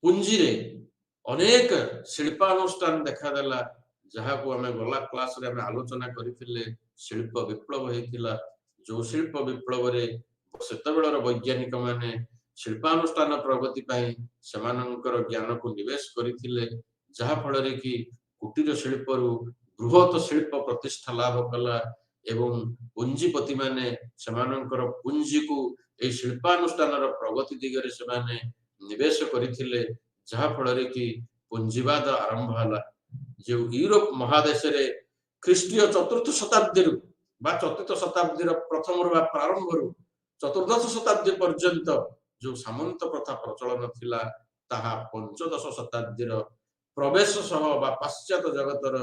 ପୁଞ୍ଜିରେ ଅନେକ ଶିଳ୍ପାନୁଷ୍ଠାନ ଦେଖାଦେଲା, ଯାହାକୁ ଆମେ ଗଲା କ୍ଲାସରେ ଆମେ ଆଲୋଚନା କରିଥିଲେ। ଶିଳ୍ପ ବିପ୍ଳବ ହେଇଥିଲା, ଯୋଉ ଶିଳ୍ପ ବିପ୍ଳବରେ ସେତେବେଳର ବୈଜ୍ଞାନିକ ମାନେ ଶିଳ୍ପାନୁଷ୍ଠାନ ପ୍ରଗତି ପାଇଁ ସେମାନଙ୍କର ଜ୍ଞାନକୁ ନିବେଶ କରିଥିଲେ, ଯାହା ଫଳରେ କି କୁଟୀର ଶିଳ୍ପରୁ ବୃହତ ଶିଳ୍ପ ପ୍ରତିଷ୍ଠା ଲାଭ କଲା ଏବଂ ପୁଞ୍ଜିପତି ମାନେ ସେମାନଙ୍କର ପୁଞ୍ଜିକୁ ଏହି ଶିଳ୍ପାନୁଷ୍ଠାନର ପ୍ରଗତି ଦିଗରେ ସେମାନେ ନିବେଶ କରିଥିଲେ, ଯାହା ଫଳରେ କି ପୁଞ୍ଜିବାଦ ଆରମ୍ଭ ହେଲା। ଯେଉଁ ୟୁରୋପ ମହାଦେଶରେ ଖ୍ରୀଷ୍ଟୀୟ ଚତୁର୍ଥ ଶତାବ୍ଦୀରୁ ବା ଚତୁର୍ଥ ଶତାବ୍ଦୀର ପ୍ରଥମରୁ ବା ପ୍ରାରମ୍ଭରୁ ଚତୁର୍ଦ୍ଦଶ ଶତାବ୍ଦୀ ପର୍ଯ୍ୟନ୍ତ ଯୋଉ ସାମନ୍ତ ପ୍ରଥା ପ୍ରଚଳନ ଥିଲା, ତାହା ପଞ୍ଚଦଶ ଶତାବ୍ଦୀର ପ୍ରବେଶ ସହ ବା ପାଶ୍ଚାତ୍ୟ ଜଗତର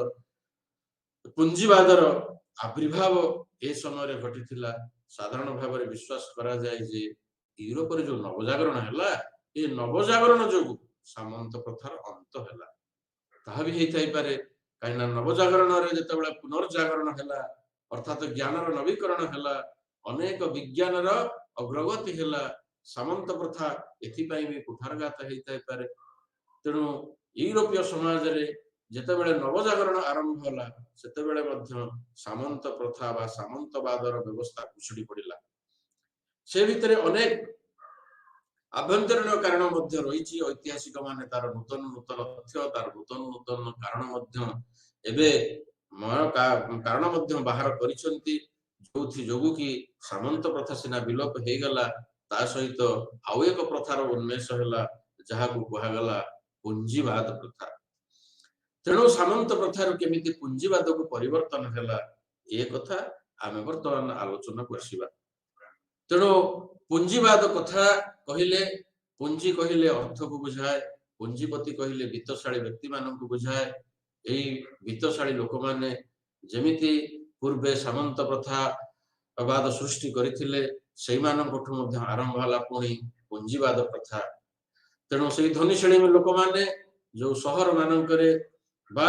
ପୁଞ୍ଜିବାଦର ଆବିର୍ଭାବ ଏ ସମୟରେ ଘଟିଥିଲା। ସାଧାରଣ ଭାବରେ ବିଶ୍ୱାସ କରାଯାଏ ଯେ ୟୁରୋପରେ ଯୋଉ ନବଜାଗରଣ ହେଲା, ଏ ନବଜାଗରଣ ଯୋଗୁ ସାମନ୍ତ ପ୍ରଥାର ଅନ୍ତ ହେଲା। ତାହା ବି ହେଇଥାଇପାରେ, କାହିଁକିନା ନବଜାଗରଣରେ ଯେତେବେଳେ ପୁନର୍ଜାଗରଣ ହେଲା, ଅର୍ଥାତ ଜ୍ଞାନର ନବୀକରଣ ହେଲା, ଅନେକ ବିଜ୍ଞାନର ଅଗ୍ରଗତି ହେଲା, ସାମନ୍ତ ପ୍ରଥା ଏଥିପାଇଁ ବି କୁଠାରଘାତ ହେଇଥାଇପାରେ। ତେଣୁ ୟୁରୋପୀୟ ସମାଜରେ ଯେତେବେଳେ ନବଜାଗରଣ ଆରମ୍ଭ ହେଲା, ସେତେବେଳେ ମଧ୍ୟ ସାମନ୍ତ ପ୍ରଥା ବା ସାମନ୍ତବାଦର ବ୍ୟବସ୍ଥା କୁଶୁଡ଼ି ପଡ଼ିଲା। ସେ ଭିତରେ ଅନେକ ଆଭ୍ୟନ୍ତରୀଣ କାରଣ ମଧ୍ୟ ରହିଛି। ଐତିହାସିକ ମାନେ ତାର ନୂତନ ତଥ୍ୟ, ତାର ନୂତନ କାରଣ ମଧ୍ୟ ଏବେ କାରଣ ମଧ୍ୟ ବାହାର କରିଛନ୍ତି, ଯୋଉଥି ଯୋଗୁ କି ସାମନ୍ତ ପ୍ରଥା ସିନା ବିଲୋପ ହେଇଗଲା, ତା ସହିତ ଆଉ ଏକ ପ୍ରଥାର ଉନ୍ମେଷ ହେଲା, ଯାହାକୁ କୁହାଗଲା ପୁଞ୍ଜିବାଦ ପ୍ରଥା। ତେଣୁ ସାମନ୍ତ ପ୍ରଥାରୁ କେମିତି ପୁଞ୍ଜିବାଦକୁ ପରିବର୍ତ୍ତନ ହେଲା, ଏ କଥା ଆମେ ବର୍ତ୍ତମାନ ଆଲୋଚନାକୁ ଆସିବା। ତେଣୁ ପୁଞ୍ଜିବାଦ କଥା କହିଲେ, ପୁଞ୍ଜି କହିଲେ ଅର୍ଥକୁ ବୁଝାଏ, ପୁଞ୍ଜିପତି କହିଲେ ବିତ୍ତଶାଳୀ ବ୍ୟକ୍ତି ମାନଙ୍କୁ ବୁଝାଏ। ଏଇ ବିତ୍ତଶାଳୀ ଲୋକମାନେ ଯେମିତି ପୂର୍ବେ ସାମନ୍ତ ପ୍ରଥା ବାଦ ସୃଷ୍ଟି କରିଥିଲେ, ସେଇମାନଙ୍କଠୁ ମଧ୍ୟ ଆରମ୍ଭ ହେଲା ପୁଣି ପୁଞ୍ଜିବାଦ ପ୍ରଥା। ତେଣୁ ସେଇ ଧନୀ ଶ୍ରେଣୀ ଲୋକମାନେ ଯୋଉ ସହର ମାନଙ୍କରେ ବା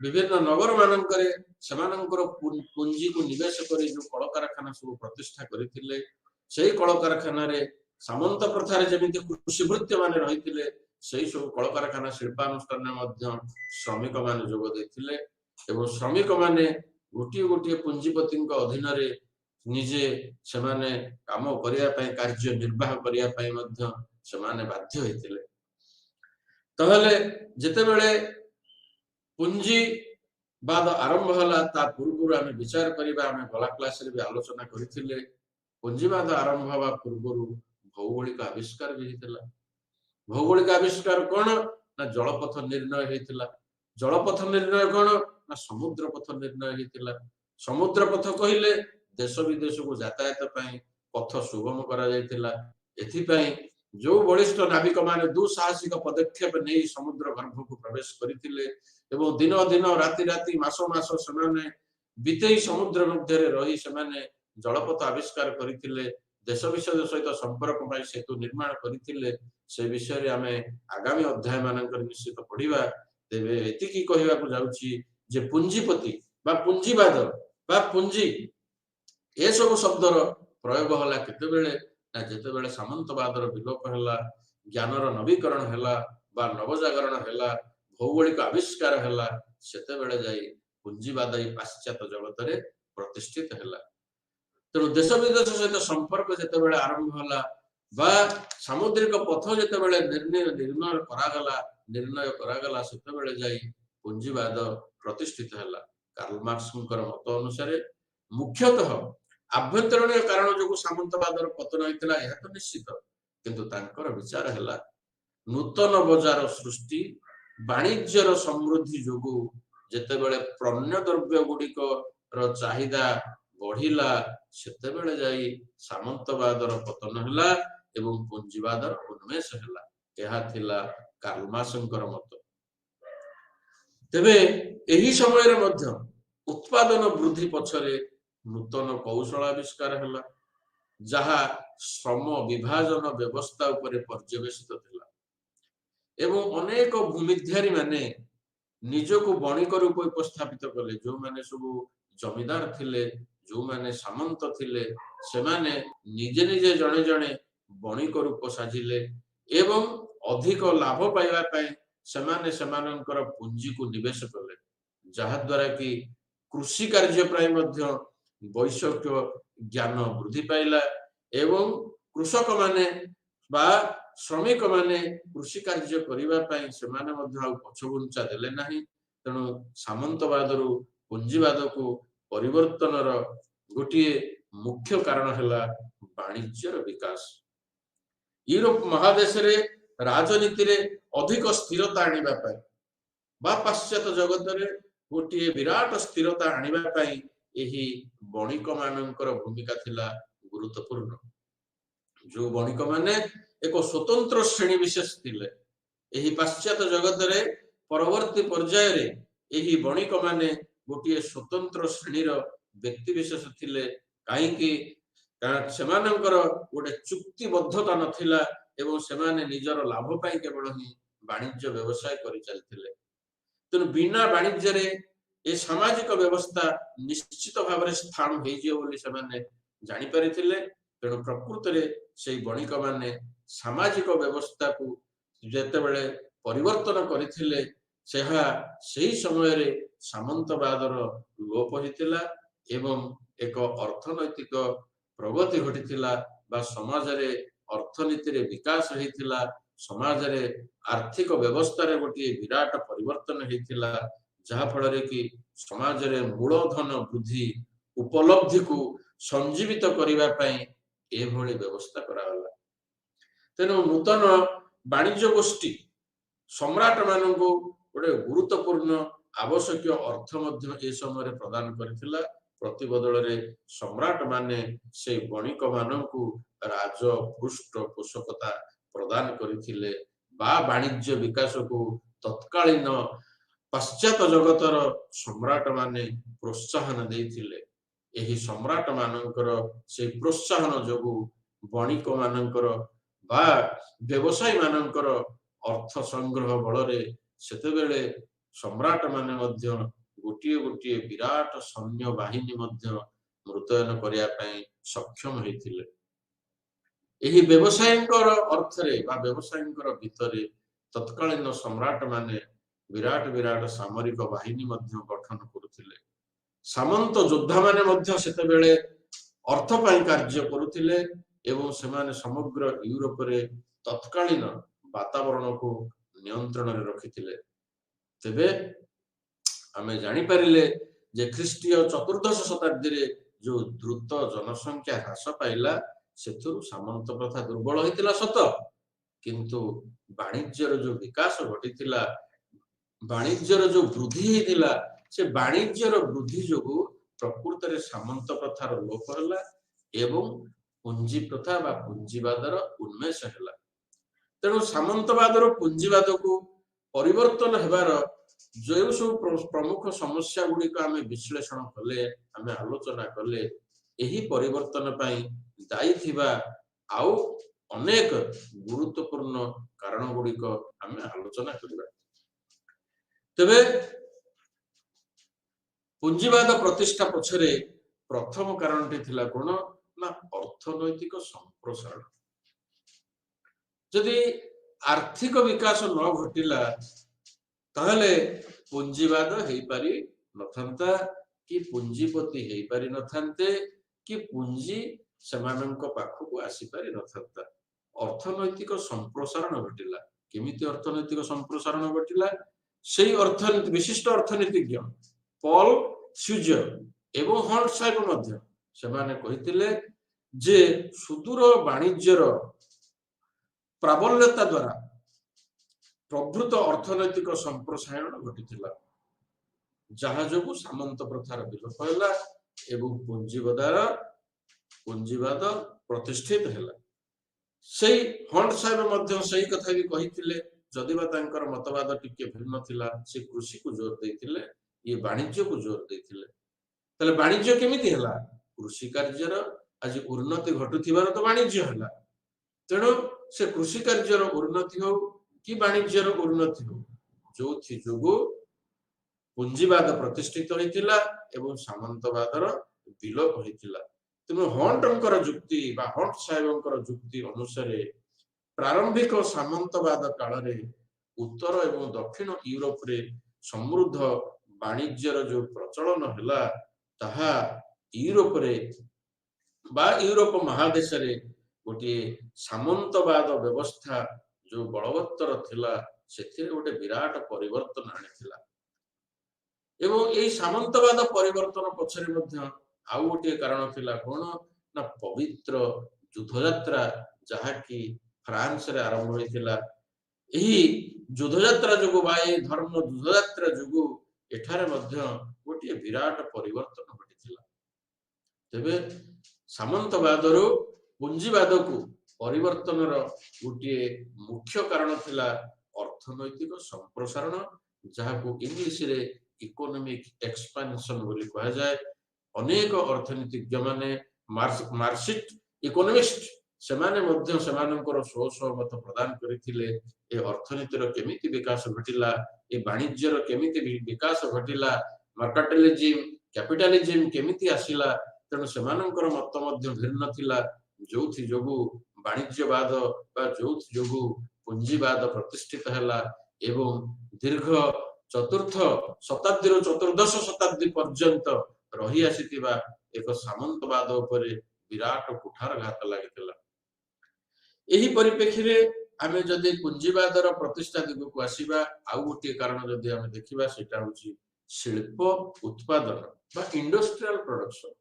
ବିଭିନ୍ନ ନଗର ମାନଙ୍କରେ ସେମାନଙ୍କର ପୁଞ୍ଜିକୁ ନିବେଶ କରି ଯୋଉ କଳକାରଖାନା ସବୁ ପ୍ରତିଷ୍ଠା କରିଥିଲେ, ସେଇ କଳକାରଖାନାରେ ସାମନ୍ତ ପ୍ରଥାରେ ଯେମିତି କୃଷି ଭୃତ୍ୟ ମାନେ ରହିଥିଲେ, ସେଇ ସବୁ କଳକାରଖାନା ଶିଳ୍ପାନୁଷ୍ଠାନରେ ମଧ୍ୟ ଶ୍ରମିକ ମାନେ ଯୋଗ ଦେଇଥିଲେ ଏବଂ ଶ୍ରମିକ ମାନେ ଗୋଟିଏ ଗୋଟିଏ ପୁଞ୍ଜିପତିଙ୍କ ଅଧୀନରେ ନିଜେ ସେମାନେ କାମ କରିବା ପାଇଁ, କାର୍ଯ୍ୟ ନିର୍ବାହ କରିବା ପାଇଁ ମଧ୍ୟ ସେମାନେ ବାଧ୍ୟ ହେଇଥିଲେ। ତାହେଲେ ଯେତେବେଳେ ପୁଞ୍ଜିବାଦ ଆରମ୍ଭ ହେଲା, ତା ପୂର୍ବରୁ ଆମେ ବିଚାର କରିବା, ଆମେ ଗଲା କ୍ଲାସରେ ବି ଆଲୋଚନା କରିଥିଲେ ପୁଞ୍ଜିବାଦ ଆରମ୍ଭ ହେବା ପୂର୍ବରୁ ଭୌଗୋଳିକ ଆବିଷ୍କାର ବି ହେଇଥିଲା। ଭୌଗୋଳିକ ଆବିଷ୍କାର କଣ ନା ଜଳପଥ ନିର୍ଣ୍ଣୟ ହେଇଥିଲା। ଜଳପଥ ନିର୍ଣ୍ଣୟ କଣ ନା ସମୁଦ୍ର ପଥ ନିର୍ଣ୍ଣୟ ହେଇଥିଲା। ସମୁଦ୍ର ପଥ କହିଲେ ଦେଶ ବିଦେଶକୁ ଯାତାୟାତ ପାଇଁ ପଥ ସୁଗମ କରାଯାଇଥିଲା। ଏଥିପାଇଁ ଯୋଉ ବଳିଷ୍ଠ ନାବିକ ମାନେ ଦୁଃସାହସିକ ପଦକ୍ଷେପ ନେଇ ସମୁଦ୍ର ଗର୍ଭକୁ ପ୍ରବେଶ କରିଥିଲେ ଏବଂ ଦିନ ଦିନ ରାତି ରାତି ମାସ ମାସ ସେମାନେ ବିତେଇ ସମୁଦ୍ର ମଧ୍ୟରେ ରହି ସେମାନେ ଜଳପଥ ଆବିଷ୍କାର କରିଥିଲେ। ଦେଶ ବିଷୟ ସହିତ ସମ୍ପର୍କ ପାଇଁ ସେତୁ ନିର୍ମାଣ କରିଥିଲେ। ସେ ବିଷୟରେ ଆମେ ଆଗାମୀ ଅଧ୍ୟାୟ ମାନଙ୍କରେ ନିଶ୍ଚିତ ପଢିବା। ତେବେ ଏତିକି କହିବାକୁ ଯାଉଛି ଯେ ପୁଞ୍ଜିପତି ବା ପୁଞ୍ଜିବାଦ ବା ପୁଞ୍ଜି ଏସବୁ ଶବ୍ଦର ପ୍ରୟୋଗ ହେଲା କେତେବେଳେ ନା ଯେତେବେଳେ ସାମନ୍ତବାଦର ବିଲୋପ ହେଲା, ଜ୍ଞାନର ନବୀକରଣ ହେଲା ବା ନବଜାଗରଣ ହେଲା, ଭୌଗୋଳିକ ଆବିଷ୍କାର ହେଲା, ସେତେବେଳେ ଯାଇ ପୁଞ୍ଜିବାଦ ଏଇ ପାଶ୍ଚାତ୍ୟ ଜଗତରେ ପ୍ରତିଷ୍ଠିତ ହେଲା। ତେଣୁ ଦେଶ ବିଦେଶ ସହିତ ସମ୍ପର୍କ ଯେତେବେଳେ ଆରମ୍ଭ ହେଲା ବା ସାମୁଦ୍ରିକ ପଥ ଯେତେବେଳେ ନିର୍ଣ୍ଣୟ କରାଗଲା ସେତେବେଳେ ଯାଇ ପୁଞ୍ଜିବାଦ ପ୍ରତିଷ୍ଠିତ ହେଲା। କାର୍ଲ ମାର୍କ୍ସଙ୍କର ମତ ଅନୁସାରେ ମୁଖ୍ୟତଃ ଆଭ୍ୟନ୍ତରୀଣ କାରଣ ଯୋଗୁଁ ସାମନ୍ତବାଦର ପତନ ହେଇଥିଲା ଏହା ତ ନିଶ୍ଚିତ, କିନ୍ତୁ ତାଙ୍କର ବିଚାର ହେଲା ନୂତନ ବଜାର ସୃଷ୍ଟି, ବାଣିଜ୍ୟର ସମୃଦ୍ଧି ଯୋଗୁଁ ଯେତେବେଳେ ପଣ୍ୟ ଦ୍ରବ୍ୟ ଗୁଡ଼ିକର ଚାହିଦା ବଢିଲା ସେତେବେଳେ ଯାଇ ସାମନ୍ତବାଦର ପତନ ହେଲା ଏବଂ ପୁଞ୍ଜିବାଦର ଉନ୍ମେଷ ହେଲା। ଏହା ଥିଲା କାର୍ଲ ମାର୍କ୍ସଙ୍କର ମତ। ତେବେ ଏହି ସମୟରେ ମଧ୍ୟ ଉତ୍ପାଦନ ବୃଦ୍ଧି ପଛରେ ନୂତନ କୌଶଳ ଆବିଷ୍କାର ହେଲା, ଯାହା ଶ୍ରମ ବିଭାଜନ ବ୍ୟବସ୍ଥା ଉପରେ ପର୍ଯ୍ୟବେସିତ ଥିଲା ଏବଂ ଅନେକ ଭୂମିଧ୍ୟାରୀ ମାନେ ନିଜକୁ ବଣିକ ରୂପ ଉପସ୍ଥାପିତ କଲେ। ଯୋଉମାନେ ସବୁ ଜମିଦାର ଥିଲେ, ଯୋଉମାନେ ସାମନ୍ତ ଥିଲେ, ସେମାନେ ନିଜେ ନିଜେ ଜଣେ ଜଣେ ବଣିକ ରୂପ ସାଜିଲେ ଏବଂ ଅଧିକ ଲାଭ ପାଇବା ପାଇଁ ସେମାନେ ସେମାନଙ୍କର ପୁଞ୍ଜିକୁ ନିବେଶ କଲେ, ଯାହା ଦ୍ୱାରା କି କୃଷି କାର୍ଯ୍ୟ ପାଇଁ ମଧ୍ୟ ବୈଷୟିକ ଜ୍ଞାନ ବୃଦ୍ଧି ପାଇଲା ଏବଂ କୃଷକ ମାନେ ବା ଶ୍ରମିକ ମାନେ କୃଷି କାର୍ଯ୍ୟ କରିବା ପାଇଁ ସେମାନେ ମଧ୍ୟ ଆଉ ପଛଘୁଞ୍ଚା ଦେଲେ ନାହିଁ। ତେଣୁ ସାମନ୍ତବାଦରୁ ପୁଞ୍ଜିବାଦକୁ ପରିବର୍ତ୍ତନର ଗୋଟିଏ ମୁଖ୍ୟ କାରଣ ହେଲା ବାଣିଜ୍ୟର ବିକାଶ। ୟୁରୋପ ମହାଦେଶରେ ରାଜନୀତିରେ ଅଧିକ ସ୍ଥିରତା ଆଣିବା ପାଇଁ ବା ପାଶ୍ଚାତ୍ୟ ଜଗତରେ ଗୋଟିଏ ବିରାଟ ସ୍ଥିରତା ଆଣିବା ପାଇଁ ଏହି ବଣିକ ମାନଙ୍କର ଭୂମିକା ଥିଲା ଗୁରୁତ୍ୱପୂର୍ଣ୍ଣ। ଯୋଉ ବଣିକ ମାନେ ଏକ ସ୍ୱତନ୍ତ୍ର ଶ୍ରେଣୀ ବିଶେଷ ଥିଲେ। ଏହି ପାଶ୍ଚାତ୍ୟ ଜଗତରେ ପରବର୍ତ୍ତୀ ପର୍ଯ୍ୟାୟରେ ଏହି ବଣିକ ମାନେ ଗୋଟିଏ ସ୍ୱତନ୍ତ୍ର ଶ୍ରେଣୀର ବ୍ୟକ୍ତି ବିଶେଷ ଥିଲେ। କାହିଁକି? କାରଣ ସେମାନଙ୍କର ଗୋଟେ ଚୁକ୍ତିବଦ୍ଧତା ନଥିଲା ଏବଂ ସେମାନେ ନିଜର ଲାଭ ପାଇଁ କେବଳ ହିଁ ବାଣିଜ୍ୟ ବ୍ୟବସାୟ କରି ଚାଲିଥିଲେ। ତେଣୁ ବିନା ବାଣିଜ୍ୟରେ ଏ ସାମାଜିକ ବ୍ୟବସ୍ଥା ନିଶ୍ଚିତ ଭାବରେ ସ୍ଥାନ ହେଇଯିବ ବୋଲି ସେମାନେ ଜାଣିପାରିଥିଲେ। ତେଣୁ ପ୍ରକୃତରେ ସେଇ ବଣିକ ମାନେ ସାମାଜିକ ବ୍ୟବସ୍ଥାକୁ ଯେତେବେଳେ ପରିବର୍ତ୍ତନ କରିଥିଲେ ସେହି ସମୟରେ ସାମନ୍ତବାଦର ଲୋପ ହୋଇଥିଲା ଏବଂ ଏକ ଅର୍ଥନୈତିକ ପ୍ରଗତି ଘଟିଥିଲା ବା ସମାଜରେ ଅର୍ଥନୀତିରେ ବିକାଶ ହେଇଥିଲା। ସମାଜରେ ଆର୍ଥିକ ବ୍ୟବସ୍ଥାରେ ଗୋଟିଏ ବିରାଟ ପରିବର୍ତ୍ତନ ହେଇଥିଲା, ଯାହା ଫଳରେ କି ସମାଜରେ ମୂଳଧନ ବୃଦ୍ଧି ଉପଲବ୍ଧିକୁ ସଞ୍ଜୀବିତ କରିବା ପାଇଁ ଏଭଳି ବ୍ୟବସ୍ଥା କରାଗଲା। ତେଣୁ ନୂତନ ବାଣିଜ୍ୟ ଗୋଷ୍ଠୀ ସମ୍ରାଟ ମାନଙ୍କୁ ଗୋଟେ ଗୁରୁତ୍ୱପୂର୍ଣ୍ଣ ଆବଶ୍ୟକୀୟ ଅର୍ଥ ମଧ୍ୟ ଏ ସମୟରେ ପ୍ରଦାନ କରିଥିଲା। ପ୍ରତିବଦଳରେ ସମ୍ରାଟ ମାନେ ସେଇ ବଣିକ ମାନଙ୍କୁ ରାଜ ପୃଷ୍ଠପୋଷକତା ପ୍ରଦାନ କରିଥିଲେ ବା ବାଣିଜ୍ୟ ବିକାଶକୁ ତତ୍କାଳୀନ ପାଶ୍ଚାତ୍ୟ ଜଗତର ସମ୍ରାଟ ମାନେ ପ୍ରୋତ୍ସାହନ ଦେଇଥିଲେ। ଏହି ସମ୍ରାଟ ମାନଙ୍କର ସେଇ ପ୍ରୋତ୍ସାହନ ଯୋଗୁଁ ବଣିକ ମାନଙ୍କର ବା ବ୍ୟବସାୟୀ ମାନଙ୍କର ଅର୍ଥ ସଂଗ୍ରହ ବଳରେ ସେତେବେଳେ ସମ୍ରାଟ ମାନେ ମଧ୍ୟ ଗୋଟିଏ ଗୋଟିଏ ବିରାଟ ସୈନ୍ୟ ବାହିନୀ ମଧ୍ୟ ମୁତୟନ କରିବା ପାଇଁ ସକ୍ଷମ ହେଇଥିଲେ। ଏହି ବ୍ୟବସାୟୀଙ୍କର ଅର୍ଥରେ ବା ବ୍ୟବସାୟୀଙ୍କର ଭିତରେ ତତ୍କାଳୀନ ସମ୍ରାଟ ମାନେ ବିରାଟ ବିରାଟ ସାମରିକ ବାହିନୀ ମଧ୍ୟ ଗଠନ କରୁଥିଲେ। ସାମନ୍ତ ଯୋଦ୍ଧା ମାନେ ମଧ୍ୟ ସେତେବେଳେ ଅର୍ଥ ପାଇଁ କାର୍ଯ୍ୟ କରୁଥିଲେ ଏବଂ ସେମାନେ ସମଗ୍ର ୟୁରୋପରେ ତତ୍କାଳୀନ ବାତାବରଣକୁ ନିୟନ୍ତ୍ରଣରେ ରଖିଥିଲେ। ତେବେ ଆମେ ଜାଣିପାରିଲେ ଯେ ଖ୍ରୀଷ୍ଟୀୟ ଚତୁର୍ଦ୍ଦଶ ଶତାବ୍ଦୀରେ जो द्रुत जनसंख्या ह्रास पाइला सेथुरु सामंत प्रथा दुर्बल होइतिला सत, किंतु वाणिज्यर जो विकास घटितिला, वाणिज्यर जो वृद्धि होइतिला, से वाणिज्यर वृद्धि जोगु प्रकृत रे सामंत प्रथार लोप होला एवं पुंजी प्रथा बा पुंजीवादर उन्मेष होला। तेणु सामंतवादर पुंजीवाद को परिवर्तन हेबार जो सब प्रमुख समस्या गुड़िक आम विश्लेषण कले, आम आलोचना कले, यही परिवर्तन पाई दायी थिबा आउ अनेक गुरुत्वपूर्ण कारण गुड़िक आम आलोचना करबा। तेबे पुंजीवाद प्रतिष्ठा पछरे प्रथम कारणटी थिला कोन ना अर्थनैतिक संप्रसारण। जदि आर्थिक विकास न घटिला ताहले पुंजीवाद हेई पारि नथंता, कि पुंजीपति हेई पारि नथांते, कि पुंजी सेमानंक पाखकु आसी पारि नथंता। अर्थनैतिक संप्रसारण घटिला। केमिति अर्थनैतिक संप्रसारण घटिला? सेही अर्थनीति विशिष्ट अर्थनीतिज्ञ पॉल स्यूजर एवं हॉन्टसाइब मध्य सेमाने कहितिले जे सुदूर वाणिज्यर प्राबल्यता द्वारा प्रभृत अर्थनैतिक संप्रसारण घटितिला, जहा जोगु सामंत प्रथार विलोप होला एवं पुंजीवाद प्रतिष्ठित हैला। सेही हॉन्टसाइब मध्य सही कथा भी कहितिले, जदिबा तांकर मतवाद टिके भिन्न थिला, से कृषि को जोर देथिले, ये वाणिज्य को जोर देथिले। तले वाणिज्य केमिति हैला? कृषि कार्यर आज उन्नति घटुथिबार तो वाणिज्य हैला। तेणु से कृषि कार्यर उन्नति हो कि वाणिज्यर उन्नति हो, जो थी जोगु पुंजीवाद प्रतिष्ठित होइतिला एवं सामंतवादर विलोप होइतिला। तेणु हॉन्टंकर जुक्ति बा हॉन्ट साहेबंकर जुक्ति अनुसार प्रारंभिक सामंतवाद काल रे उत्तर एवं दक्षिण यूरोप रे समृद्ध वाणिज्यर जो प्रचलन हैला, ताहा यूरोप रे बा यूरोप महादेश रे गोटे सामंतवाद व्यवस्था जो बलवत्तर थिला, सेथिरे गोटे विराट परिवर्तन आनिथिला। एवं यही सामंतवाद परिवर्तन पछरे मध्य आउ गोटे कारण थिला कोन ना पवित्र युद्ध यात्रा, जहा कि फ्रांस रे आरंभ होइथिला। एही युद्ध यात्रा जोगु बा धर्म युद्ध यात्रा जोगु एठारे मध्य गोटे विराट परिवर्तन घटिथिला। तेबे सामंतवादरो पुंजीवाद को परिवर्तन गोटे मुख्य कारण थिला अर्थनैतिक संप्रसारण, जहा को इंग्लिश रे इकोनॉमिक एक्सपेंशन बोली कहा जाए। अनेक अर्थनीतिज्ञ माने मार्क्सिस्ट इकोनॉमिस्ट सेमाने मध्य सेमानंकर स्व मत प्रदान करिथिले, ए अर्थनीतिर केमिति विकास घटिला, ए वाणिज्यर केमिति विकास घटिला, मार्केटलिज्म कैपिटलिज्म केमिति आसिला। तेणु सेमानंकर मत मध्य भिन्न थिला, जोथि जोगु वाणिज्यवाद बा जोथि जोगु पुंजीवाद प्रतिष्ठित हैला एवं दीर्घ चतुर्थ शताब्दी चतुर्दश शताब्दी पर्यंत रही आसीथिबा एक सामंतवाद उपरे विराट कुठारघात लागिथिला। एही परिप्रेक्षी रे आमे जदि पुंजीवादर प्रतिष्ठा दिगु को आसीबा, आउ गोटे कारण जदि आमे देखिबा, सेटा होची शिल्प उत्पादन बा इंडस्ट्रियल प्रोडक्शन।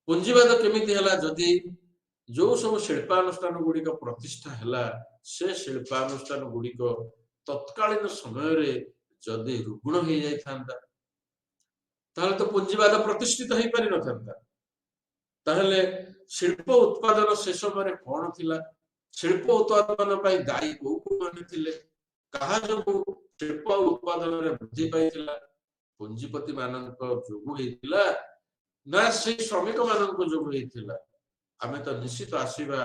पुंजीवाद केमिति हैला? जदि जो सब शिल्पानुष्ठान गुड़िक प्रतिष्ठा हैला, से शिल्पानुष्ठान गुड़िक तत्कालीन समय रे जदि रुग्ण हो जाई थांता, ताहले तो पुंजीवाद प्रतिष्ठित हो पारि नथांता। ताहले शिल्प उत्पादन से समय कौन थिला? शिल्प उत्पादन पाई दायी को माने थिले? कहा जो शिल्प उत्पादन रे वृद्धि पाइथिला? पुंजीपति मानक जोगु हेतिला ना से श्रमिक मानक जोगु हेतिला? आमे तो निश्चित आसीबा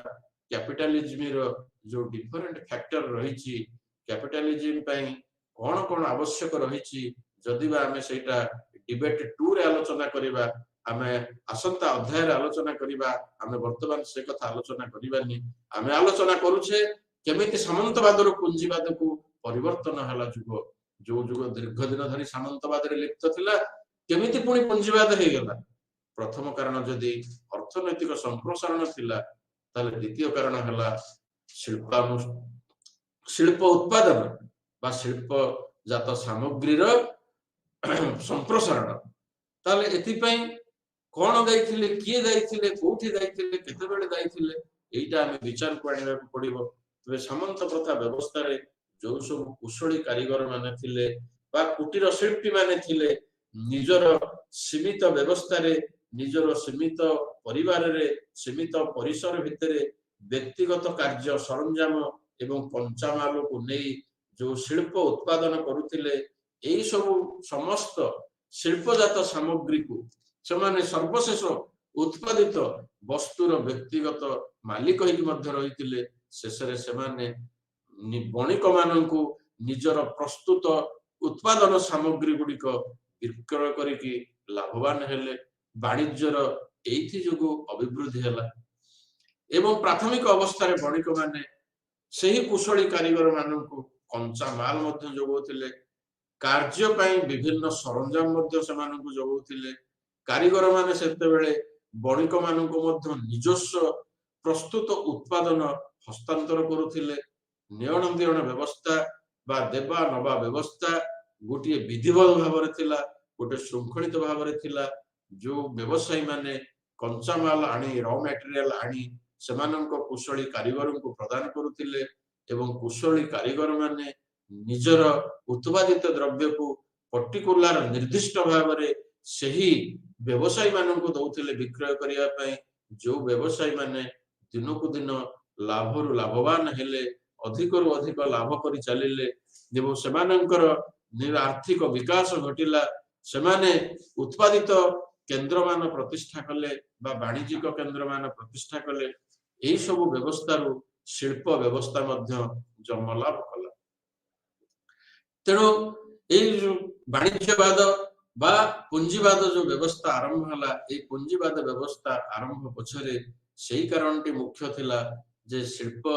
कैपिटलिज्म रो जो डिफरेंट फैक्टर रहिछि, कैपिटलिज्म पाई कौन कौन आवश्यक रहिछि, जदि बा आमे सेटा डिबेट 2 रे आलोचना करिबा, आमे आसंता अध्याय रे आलोचना करिबा। आमे वर्तमान से कथा आलोचना करिबानी, आमे आलोचना करूछे केमिति सामंतवाद रो पुंजीवाद को परिवर्तन हला जुग, जो जुग दीर्घ दिन धरि सामंतवाद रे लिप्त थिला, केमिति पुनी पुंजीवाद हे गेला। प्रथम कारण जदि अर्थनैतिक संप्रसारण थिला, ताले द्वितीय कारण हला शिल्प उत्पादन बा शिल्प जात सामग्री संप्रसारण। ताले एथि पई कौन जाइथिले किए जाइथिले कोठी जाइथिले केतेबेले जाइथिले एटा हमें विचार को आनिबा पड़िबो। तबे सामंत प्रथा व्यवस्था रे जो सब कुशली कारीगर माने थिले बा कुटीर शिल्पी माने थिले निजर सीमित व्यवस्था रे निजर सीमित परिवार रे सीमित परिसर भितरे व्यक्तिगत कार्य सरंजाम एवं पंचामाल को नहीं जो शिल्प उत्पादन करुथिले एई सब समस्त शिल्पजात सामग्री को ସେମାନେ ସର୍ବଶେଷ ଉତ୍ପାଦିତ ବସ୍ତୁର ବ୍ୟକ୍ତିଗତ ମାଲିକ ହେଇକି ମଧ୍ୟ ରହିଥିଲେ। ଶେଷରେ ସେମାନେ ବଣିକ ମାନଙ୍କୁ ନିଜର ପ୍ରସ୍ତୁତ ଉତ୍ପାଦନ ସାମଗ୍ରୀ ଗୁଡିକ ବିକ୍ରୟ କରିକି ଲାଭବାନ ହେଲେ। ବାଣିଜ୍ୟର ଏଇଥି ଯୋଗୁ ଅଭିବୃଦ୍ଧି ହେଲା ଏବଂ ପ୍ରାଥମିକ ଅବସ୍ଥାରେ ବଣିକ ମାନେ ସେହି କୁଶଳୀ କାରିଗର ମାନଙ୍କୁ କଞ୍ଚା ମାଲ ମଧ୍ୟ ଯୋଗାଉଥିଲେ, କାର୍ଯ୍ୟ ପାଇଁ ବିଭିନ୍ନ ସରଞ୍ଜାମ ମଧ୍ୟ ସେମାନଙ୍କୁ ଯୋଗାଉଥିଲେ। कारीगर माने सेतेबेले बणिक माननको मध्य निजस्व प्रस्तुत उत्पादन हस्तांतर करुथिले। नियण दियण व्यवस्था बा देवा नवा व्यवस्था गोटे विधिवत भाव में थिला, गोटे श्रृंखलित भाव में थिला। जो व्यवसायी माने कंचा माल आनी रॉ मटेरियल आनी सेमाननको कुशली कारीगर को प्रदान करुथिले एवं कुशली कारीगर माने निजर उत्पादित द्रव्य को पर्टिकुलर निर्दिष्ट भाव में सही व्यवसायी माननको दौथिले विक्रय करिया पई। जो व्यवसायी माने दिनकु दिन लाभरु लाभवान हेले, अधिकरु अधिक लाभ करि चलिले एवं सेमानंकर आर्थिक विकास घटिला। सेमाने उत्पादित केंद्र मान प्रतिष्ठा कले बा वाणिज्यिक केंद्र मान प्रतिष्ठा कले। एई सब व्यवस्था रु शिल्प व्यवस्था मध्य जन्म लाभ कला। तेणु एई वाणिज्यवाद बा पुंजीवाद जो व्यवस्था आरंभ हला, ए पुंजीवाद व्यवस्था आरंभ पछरे सेही कारणटी मुख्य थिला जे शिल्प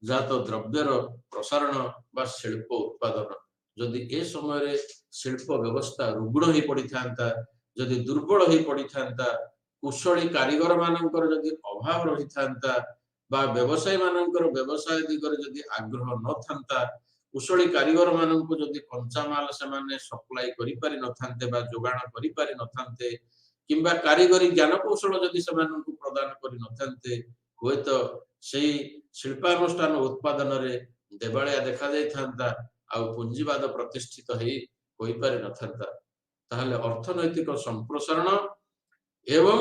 जात द्रव्यर प्रसारण बा शिल्प उत्पादन। जदि ए समय रे शिल्प व्यवस्था रुग्ण ही पड़ी थांता, जदि दुर्बल ही पड़ी थांता, कुशली कारीगर मानकर जदि अभाव रही थांता बा व्यवसायी मानकर व्यवसाय दिगरे जदि आग्रह न थांता, कुशली कारीगर माननको जदि कंचा माल से माने सप्लाई करि पारि न थांते बा जोगाण करि पारि न थांते किंबा कारीगरी ज्ञान कौशल जदि से माननको प्रदान करि न थांते, होय तो सेही शिल्पानुष्ठान उत्पादन रे देवालिया देखा जाय थांता आ पुंजीवाद प्रतिष्ठित होई पारि न थांता। ताहले अर्थनैतिक संप्रसारण एवं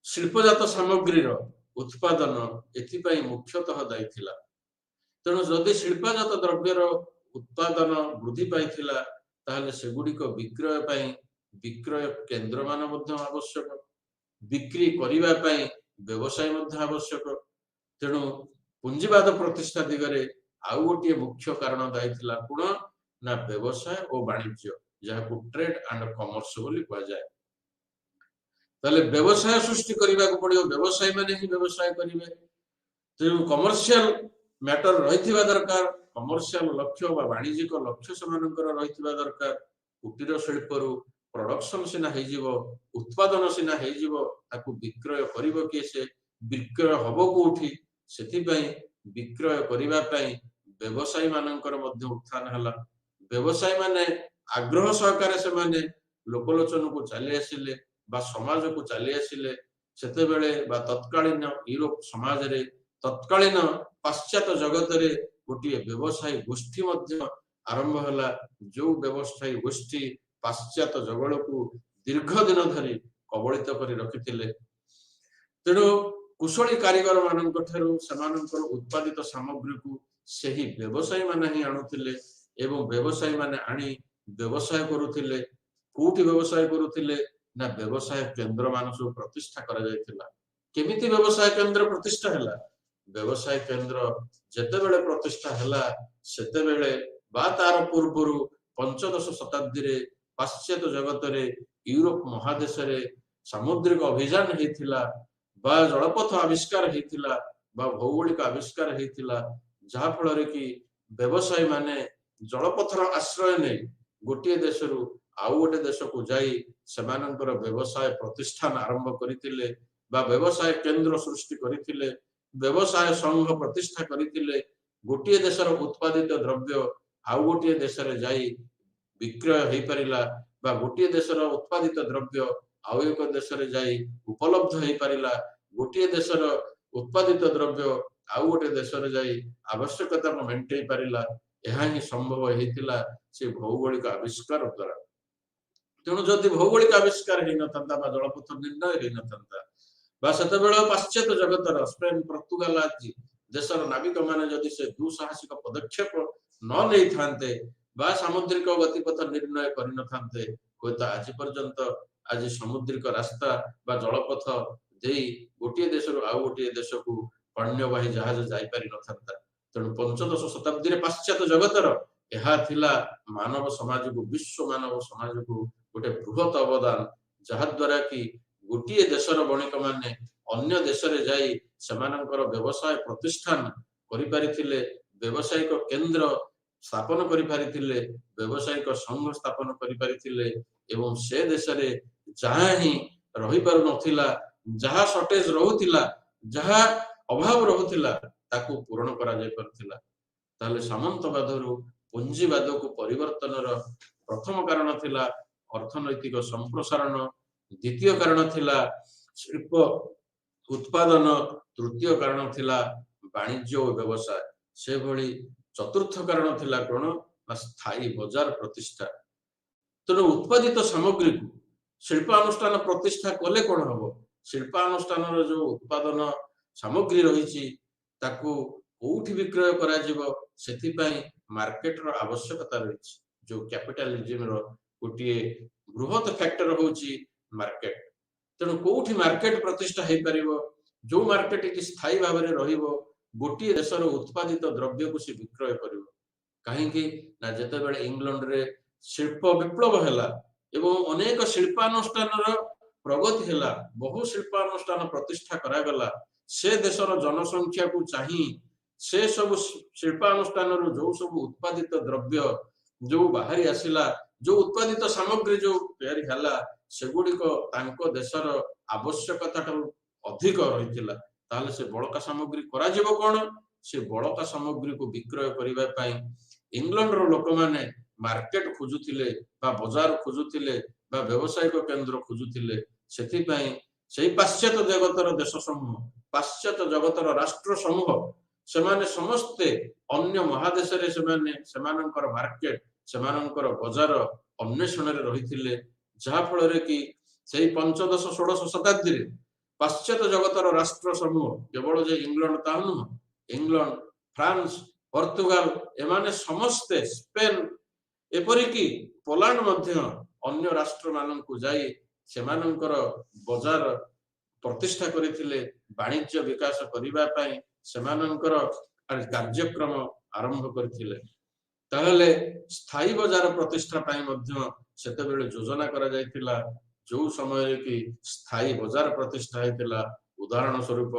शिल्पजात सामग्री रो उत्पादन एथिपाई मुख्यतः दायी थिला। तेणु जदि शिल्पजात द्रव्यर उत्पादन वृद्धि पाइथिला ताहले सेगुड़िक विक्रय पाई विक्रय केंद्र मान मध्य आवश्यक, बिक्री करिबा पाई व्यवसाय मध्य आवश्यक। तेणु पुंजीवाद प्रतिष्ठा दिगरे आउ गोटे मुख्य कारण दायी थिला कोन ना व्यवसाय और वाणिज्य, जहाको ट्रेड एंड कॉमर्स बोली कहा जाए। ताले व्यवसाय सृष्टि करिबा को पड़ियो, व्यवसाय माने ही व्यवसाय करिवे। तेणु कमर्शियल मैटर रहिथिबा दरकार, कमर्शियल लक्ष्य बा वाणिज्यिक लक्ष्य समानकर रहिथिबा दरकार। कुटीर शिल्परु प्रोडक्शन सिना हे जीवो, उत्पादन सिना हे जीवो, ताकू विक्रय करिवो के से विक्रय हबो कोठी, सेति पई विक्रय करिबा पई व्यवसायी मानकर मध्य उत्थान हला। व्यवसायी माने आग्रह सहकारे से माने लोकलोचन को चली आसिले बा समाज को चली आसिले। सेते बेले बा तत्कालीन यूरोप समाज रे तत्कालीन पाश्चात्य जगत रे गोटे व्यवसायी गोष्ठी मध्य आरंभ हला। जो व्यवसायी गोष्ठी पाश्चात्य जगत को दीर्घ दिन धरी कबलित करी रखिथिले। तेणु कुशली कारीगर मानक ठारू समानकर उत्पादित सामग्री को सही व्यवसायी माने ही आणुथिले एवं व्यवसायी माने आनी व्यवसाय करुथिले। कोठी व्यवसाय करुथिले ना व्यवसाय केंद्र मान सब प्रतिष्ठा करा जायतिला। केमिति व्यवसाय केंद्र प्रतिष्ठा हला? व्यवसाय केंद्र जेतेबेले प्रतिष्ठा हला सेतेबेले बा तार पूर्वरु पंचदश शताब्दी रे पाश्चात्य जगत रे यूरोप महादेश रे सामुद्रिक अभियान हेतिला बा जलपथ आविष्कार हेतिला बा भौगोलिक आविष्कार हेतिला, जहा फल रे कि व्यवसायी माने जलपथर आश्रय नै गोटे देशरु आउ गोटे देश को जाई सेमानंकर व्यवसाय प्रतिष्ठान आरंभ करितिले बा व्यवसाय केंद्र सृष्टि करितिले, व्यवसाय संघ प्रतिष्ठा करितिले। गोटे देशर उत्पादित द्रव्य आउ गोटे देश रे जाई विक्रय हेई परिला बा गोटे देशर उत्पादित द्रव्य ଆଉ ଏକ ଦେଶରେ ଯାଇ ଉପଲବ୍ଧ ହେଇପାରିଲା, ଗୋଟିଏ ଦେଶର ଉତ୍ପାଦିତ ଦ୍ରବ୍ୟ ଆଉ ଗୋଟେ ଦେଶରେ ଯାଇ ଆବଶ୍ୟକତାକୁ ମେଣ୍ଟେଇ ପାରିଲା। ଏହା ହିଁ ସମ୍ଭବ ହେଇଥିଲା ସେ ଭୌଗୋଳିକ ଆବିଷ୍କାର ଦ୍ୱାରା। ତେଣୁ ଯଦି ଭୌଗୋଳିକ ଆବିଷ୍କାର ହେଇନଥାନ୍ତା ବା ଜଳପଥ ନିର୍ଣ୍ଣୟ ହେଇନଥାନ୍ତା ବା ସେତେବେଳେ ପାଶ୍ଚାତ୍ୟ ଜଗତର ସ୍ପେନ ପର୍ତ୍ତୁଗାଲ ଆଦି ଦେଶର ନାବିକ ମାନେ ଯଦି ସେ ଦୁଃସାହସିକ ପଦକ୍ଷେପ ନ ନେଇଥାନ୍ତେ ବା ସାମୁଦ୍ରିକ ଗତିପଥ ନିର୍ଣ୍ଣୟ କରିନଥାନ୍ତେ, ହୁଏତ ଆଜି ପର୍ଯ୍ୟନ୍ତ ଆଜି ସାମୁଦ୍ରିକ ରାସ୍ତା ବା ଜଳପଥ ଦେଇ ଗୋଟିଏ ଦେଶରୁ ଆଉ ଗୋଟିଏ ଦେଶକୁ ପଣ୍ୟବାହୀ ଜାହାଜ ଯାଇପାରିନଥାନ୍ତା। ତେଣୁ ପଞ୍ଚଦଶ ଶତାବ୍ଦୀରେ ପାଶ୍ଚାତ୍ୟ ଜଗତର ଏହା ଥିଲା ମାନବ ସମାଜକୁ, ବିଶ୍ୱ ମାନବ ସମାଜକୁ ଗୋଟେ ବୃହତ ଅବଦାନ, ଯାହାଦ୍ୱାରା କି ଗୋଟିଏ ଦେଶର ବଣିକ ମାନେ ଅନ୍ୟ ଦେଶରେ ଯାଇ ସେମାନଙ୍କର ବ୍ୟବସାୟ ପ୍ରତିଷ୍ଠାନ କରିପାରିଥିଲେ, ବ୍ୟବସାୟିକ କେନ୍ଦ୍ର ସ୍ଥାପନ କରିପାରିଥିଲେ, ବ୍ୟବସାୟିକ ସଂଘ ସ୍ଥାପନ କରିପାରିଥିଲେ ଏବଂ ସେ ଦେଶରେ ଯାହା ହିଁ ରହିପାରୁନଥିଲା, ଯାହା ସର୍ଟେଜ ରହୁଥିଲା, ଯାହା ଅଭାବ ରହୁଥିଲା ତାକୁ ପୂରଣ କରାଯାଇ ପାରୁଥିଲା। ତାହେଲେ ସାମନ୍ତବାଦରୁ ପୁଞ୍ଜିବାଦକୁ ପରିବର୍ତ୍ତନର ପ୍ରଥମ କାରଣ ଥିଲା ଅର୍ଥନୈତିକ ସମ୍ପ୍ରସାରଣ, ଦ୍ୱିତୀୟ କାରଣ ଥିଲା ଶିଳ୍ପ ଉତ୍ପାଦନ, ତୃତୀୟ କାରଣ ଥିଲା ବାଣିଜ୍ୟ ଓ ବ୍ୟବସାୟ, ସେଭଳି ଚତୁର୍ଥ କାରଣ ଥିଲା କଣ ନା ସ୍ଥାୟୀ ବଜାର ପ୍ରତିଷ୍ଠା। ତେଣୁ ଉତ୍ପାଦିତ ସାମଗ୍ରୀକୁ ଶିଳ୍ପାନୁଷ୍ଠାନ ପ୍ରତିଷ୍ଠା କଲେ କଣ ହବ, ଶିଳ୍ପାନୁଷ୍ଠାନର ଯୋଉ ଉତ୍ପାଦନ ସାମଗ୍ରୀ ରହିଛି ତାକୁ କୋଉଠି ବିକ୍ରୟ କରାଯିବ, ସେଥିପାଇଁ ମାର୍କେଟର ଆବଶ୍ୟକତା ରହିଛି। ଯୋଉ କ୍ୟାପିଟାଲିଜିମର ଗୋଟିଏ ବୃହତ ଫ୍ୟାକ୍ଟର ହଉଛି ମାର୍କେଟ। ତେଣୁ କୋଉଠି ମାର୍କେଟ ପ୍ରତିଷ୍ଠା ହେଇପାରିବ, ଯୋଉ ମାର୍କେଟ କି ସ୍ଥାୟୀ ଭାବରେ ରହିବ, ଗୋଟିଏ ଦେଶର ଉତ୍ପାଦିତ ଦ୍ରବ୍ୟକୁ ସେ ବିକ୍ରୟ କରିବ। କାହିଁକି ନା ଯେତେବେଳେ ଇଂଲଣ୍ଡରେ ଶିଳ୍ପ ବିପ୍ଳବ ହେଲା ଏବଂ ଅନେକ ଶିଳ୍ପାନୁଷ୍ଠାନର ପ୍ରଗତି ହେଲା, ବହୁ ଶିଳ୍ପାନୁଷ୍ଠାନ ପ୍ରତିଷ୍ଠା କରାଗଲା, ସେ ଦେଶର ଜନସଂଖ୍ୟାକୁ ଚାହିଁ ସେ ସବୁ ଶିଳ୍ପାନୁଷ୍ଠାନରୁ ଯୋଉ ସବୁ ଉତ୍ପାଦିତ ଦ୍ରବ୍ୟ ଯୋଉ ବାହାରି ଆସିଲା, ଯୋଉ ଉତ୍ପାଦିତ ସାମଗ୍ରୀ ଯୋଉ ତିଆରି ହେଲା, ସେଗୁଡିକ ତାଙ୍କ ଦେଶର ଆବଶ୍ୟକତା ଠାରୁ ଅଧିକ ରହିଥିଲା। ତାହେଲେ ସେ ବଳକା ସାମଗ୍ରୀ କରାଯିବ କଣ, ସେ ବଳକା ସାମଗ୍ରୀକୁ ବିକ୍ରୟ କରିବା ପାଇଁ ଇଂଲଣ୍ଡର ଲୋକମାନେ ମାର୍କେଟ ଖୋଜୁଥିଲେ ବା ବଜାର ଖୋଜୁଥିଲେ ବା ବ୍ୟବସାୟିକ କେନ୍ଦ୍ର ଖୋଜୁଥିଲେ। ସେଥିପାଇଁ ସେଇ ପାଶ୍ଚାତ୍ୟ ଜଗତର ଦେଶ ସମୂହ, ପାଶ୍ଚାତ୍ୟ ଜଗତର ରାଷ୍ଟ୍ର ସମୂହ, ସେମାନେ ସମସ୍ତେ ଅନ୍ୟ ମହାଦେଶରେ ସେମାନେ ସେମାନଙ୍କର ମାର୍କେଟ, ସେମାନଙ୍କର ବଜାର ଅନ୍ୱେଷଣରେ ରହିଥିଲେ। ଯାହା ଫଳରେ କି ସେଇ ପଞ୍ଚଦଶ ଷୋଡଶ ଶତାବ୍ଦୀରେ ପାଶ୍ଚାତ୍ୟ ଜଗତର ରାଷ୍ଟ୍ର ସମୂହ, କେବଳ ଯେ ଇଂଲଣ୍ଡ ତାହା ନୁହଁ, ଇଂଲଣ୍ଡ, ଫ୍ରାନ୍ସ, ପର୍ତ୍ତୁଗାଲ, ଏମାନେ ସମସ୍ତେ, ସ୍ପେନ, ଏପରିକି ପୋଲାଣ୍ଡ ମଧ୍ୟ ଅନ୍ୟ ରାଷ୍ଟ୍ର ମାନଙ୍କୁ ଯାଇ ସେମାନଙ୍କର ବଜାର ପ୍ରତିଷ୍ଠା କରିଥିଲେ, ବାଣିଜ୍ୟ ବିକାଶ କରିବା ପାଇଁ ସେମାନଙ୍କର କାର୍ଯ୍ୟକ୍ରମ ଆରମ୍ଭ କରିଥିଲେ। ତାହେଲେ ସ୍ଥାୟୀ ବଜାର ପ୍ରତିଷ୍ଠା ପାଇଁ ମଧ୍ୟ ସେତେବେଳେ ଯୋଜନା କରାଯାଇଥିଲା। ଯୋଉ ସମୟରେ କି ସ୍ଥାୟୀ ବଜାର ପ୍ରତିଷ୍ଠା ହେଇଥିଲା, ଉଦାହରଣ ସ୍ୱରୂପ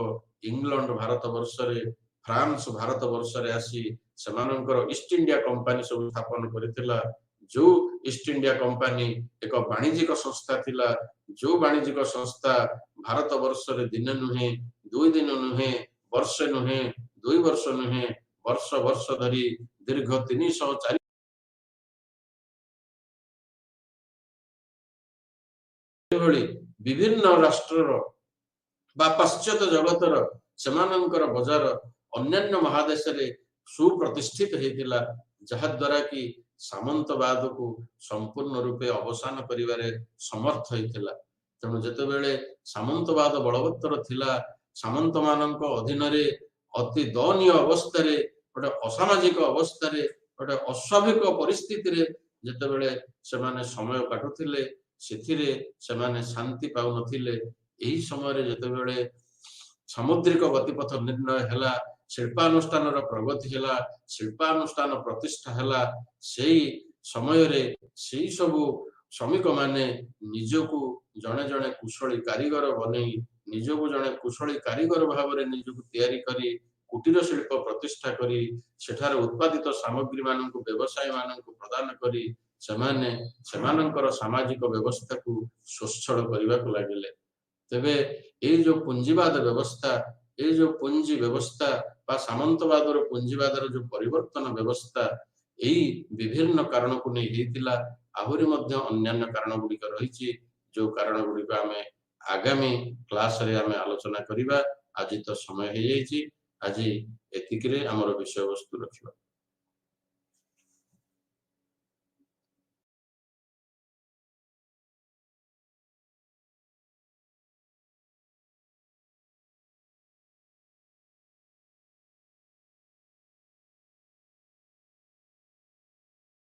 ଇଂଲଣ୍ଡ ଭାରତ ବର୍ଷରେ, ଫ୍ରାନ୍ସ ଭାରତ ବର୍ଷରେ ଆସି ସେମାନଙ୍କର ଇଷ୍ଟ ଇଣ୍ଡିଆ କମ୍ପାନୀ ସବୁ ସ୍ଥାପନ କରିଥିଲା। ଯୋଉ ଇଷ୍ଟ ଇଣ୍ଡିଆ କମ୍ପାନୀ ଏକ ବାଣିଜ୍ୟିକ ସଂସ୍ଥା ଥିଲା, ଯୋଉ ବାଣିଜ୍ୟିକ ସଂସ୍ଥା ଭାରତ ବର୍ଷରେ ଦିନେ ନୁହେଁ, 2 ଦିନ ନୁହେଁ, ବର୍ଷେ ନୁହେଁ, 2 ବର୍ଷ ନୁହେଁ, ବର୍ଷ ବର୍ଷ ଧରି ଦୀର୍ଘ 304 ଭଳି ବିଭିନ୍ନ ରାଷ୍ଟ୍ରର ବା ପାଶ୍ଚାତ୍ୟ ଜଗତର ସେମାନଙ୍କର ବଜାର ଅନ୍ୟାନ୍ୟ ମହାଦେଶରେ ସୁପ୍ରତିଷ୍ଠିତ ହେଇଥିଲା, ଯାହା ଦ୍ୱାରା କି ସାମନ୍ତବାଦକୁ ସମ୍ପୂର୍ଣ୍ଣ ରୂପେ ଅବସାନ କରିବାରେ ସମର୍ଥ ହେଇଥିଲା। ତେଣୁ ଯେତେବେଳେ ସାମନ୍ତବାଦ ବଳବତ୍ତର ଥିଲା, ସାମନ୍ତ ମାନଙ୍କ ଅଧୀନରେ ଅତି ଦୟନୀୟ ଅବସ୍ଥାରେ, ଗୋଟେ ଅସାମାଜିକ ଅବସ୍ଥାରେ, ଗୋଟେ ଅସ୍ୱାଭାବିକ ପରିସ୍ଥିତିରେ ଯେତେବେଳେ ସେମାନେ ସମୟ କାଟୁଥିଲେ, ସେଥିରେ ସେମାନେ ଶାନ୍ତି ପାଉନଥିଲେ। ଏହି ସମୟରେ ଯେତେବେଳେ ସାମୁଦ୍ରିକ ଗତିପଥ ନିର୍ଣ୍ଣୟ ହେଲା, ଶିଳ୍ପାନୁଷ୍ଠାନର ପ୍ରଗତି ହେଲା, ଶିଳ୍ପାନୁଷ୍ଠାନ ପ୍ରତିଷ୍ଠା ହେଲା, ସେଇ ସମୟରେ ସେଇ ସବୁ ଶ୍ରମିକ ମାନେ ନିଜକୁ ଜଣେ ଜଣେ କୁଶଳୀ କାରିଗର ବନେଇ, ନିଜକୁ ଜଣେ କୁଶଳୀ କାରିଗର ଭାବରେ ନିଜକୁ ତିଆରି କରି, କୁଟୀର ଶିଳ୍ପ ପ୍ରତିଷ୍ଠା କରି, ସେଠାରେ ଉତ୍ପାଦିତ ସାମଗ୍ରୀ ମାନଙ୍କୁ ବ୍ୟବସାୟୀ ମାନଙ୍କୁ ପ୍ରଦାନ କରି ସେମାନେ ସେମାନଙ୍କର ସାମାଜିକ ବ୍ୟବସ୍ଥାକୁ ସ୍ୱଚ୍ଛଳ କରିବାକୁ ଲାଗିଲେ। ତେବେ ଏଇ ଯୋଉ ପୁଞ୍ଜିବାଦ ବ୍ୟବସ୍ଥା, ଏଇ ଯୋଉ ପୁଞ୍ଜି ବ୍ୟବସ୍ଥା ବା ସାମନ୍ତବାଦର ପୁଞ୍ଜିବାଦର ଯୋଉ ପରିବର୍ତ୍ତନ ବ୍ୟବସ୍ଥା, ଏଇ ବିଭିନ୍ନ କାରଣକୁ ନେଇ ହେଇଥିଲା। ଆହୁରି ମଧ୍ୟ ଅନ୍ୟାନ୍ୟ କାରଣ ଗୁଡିକ ରହିଛି, जो कारण गुड़िक आम आगामी क्लास रे आम आलोचना करिबा। आज तो समय हो जाइए आज एतिक आमर विषय वस्तु रखा।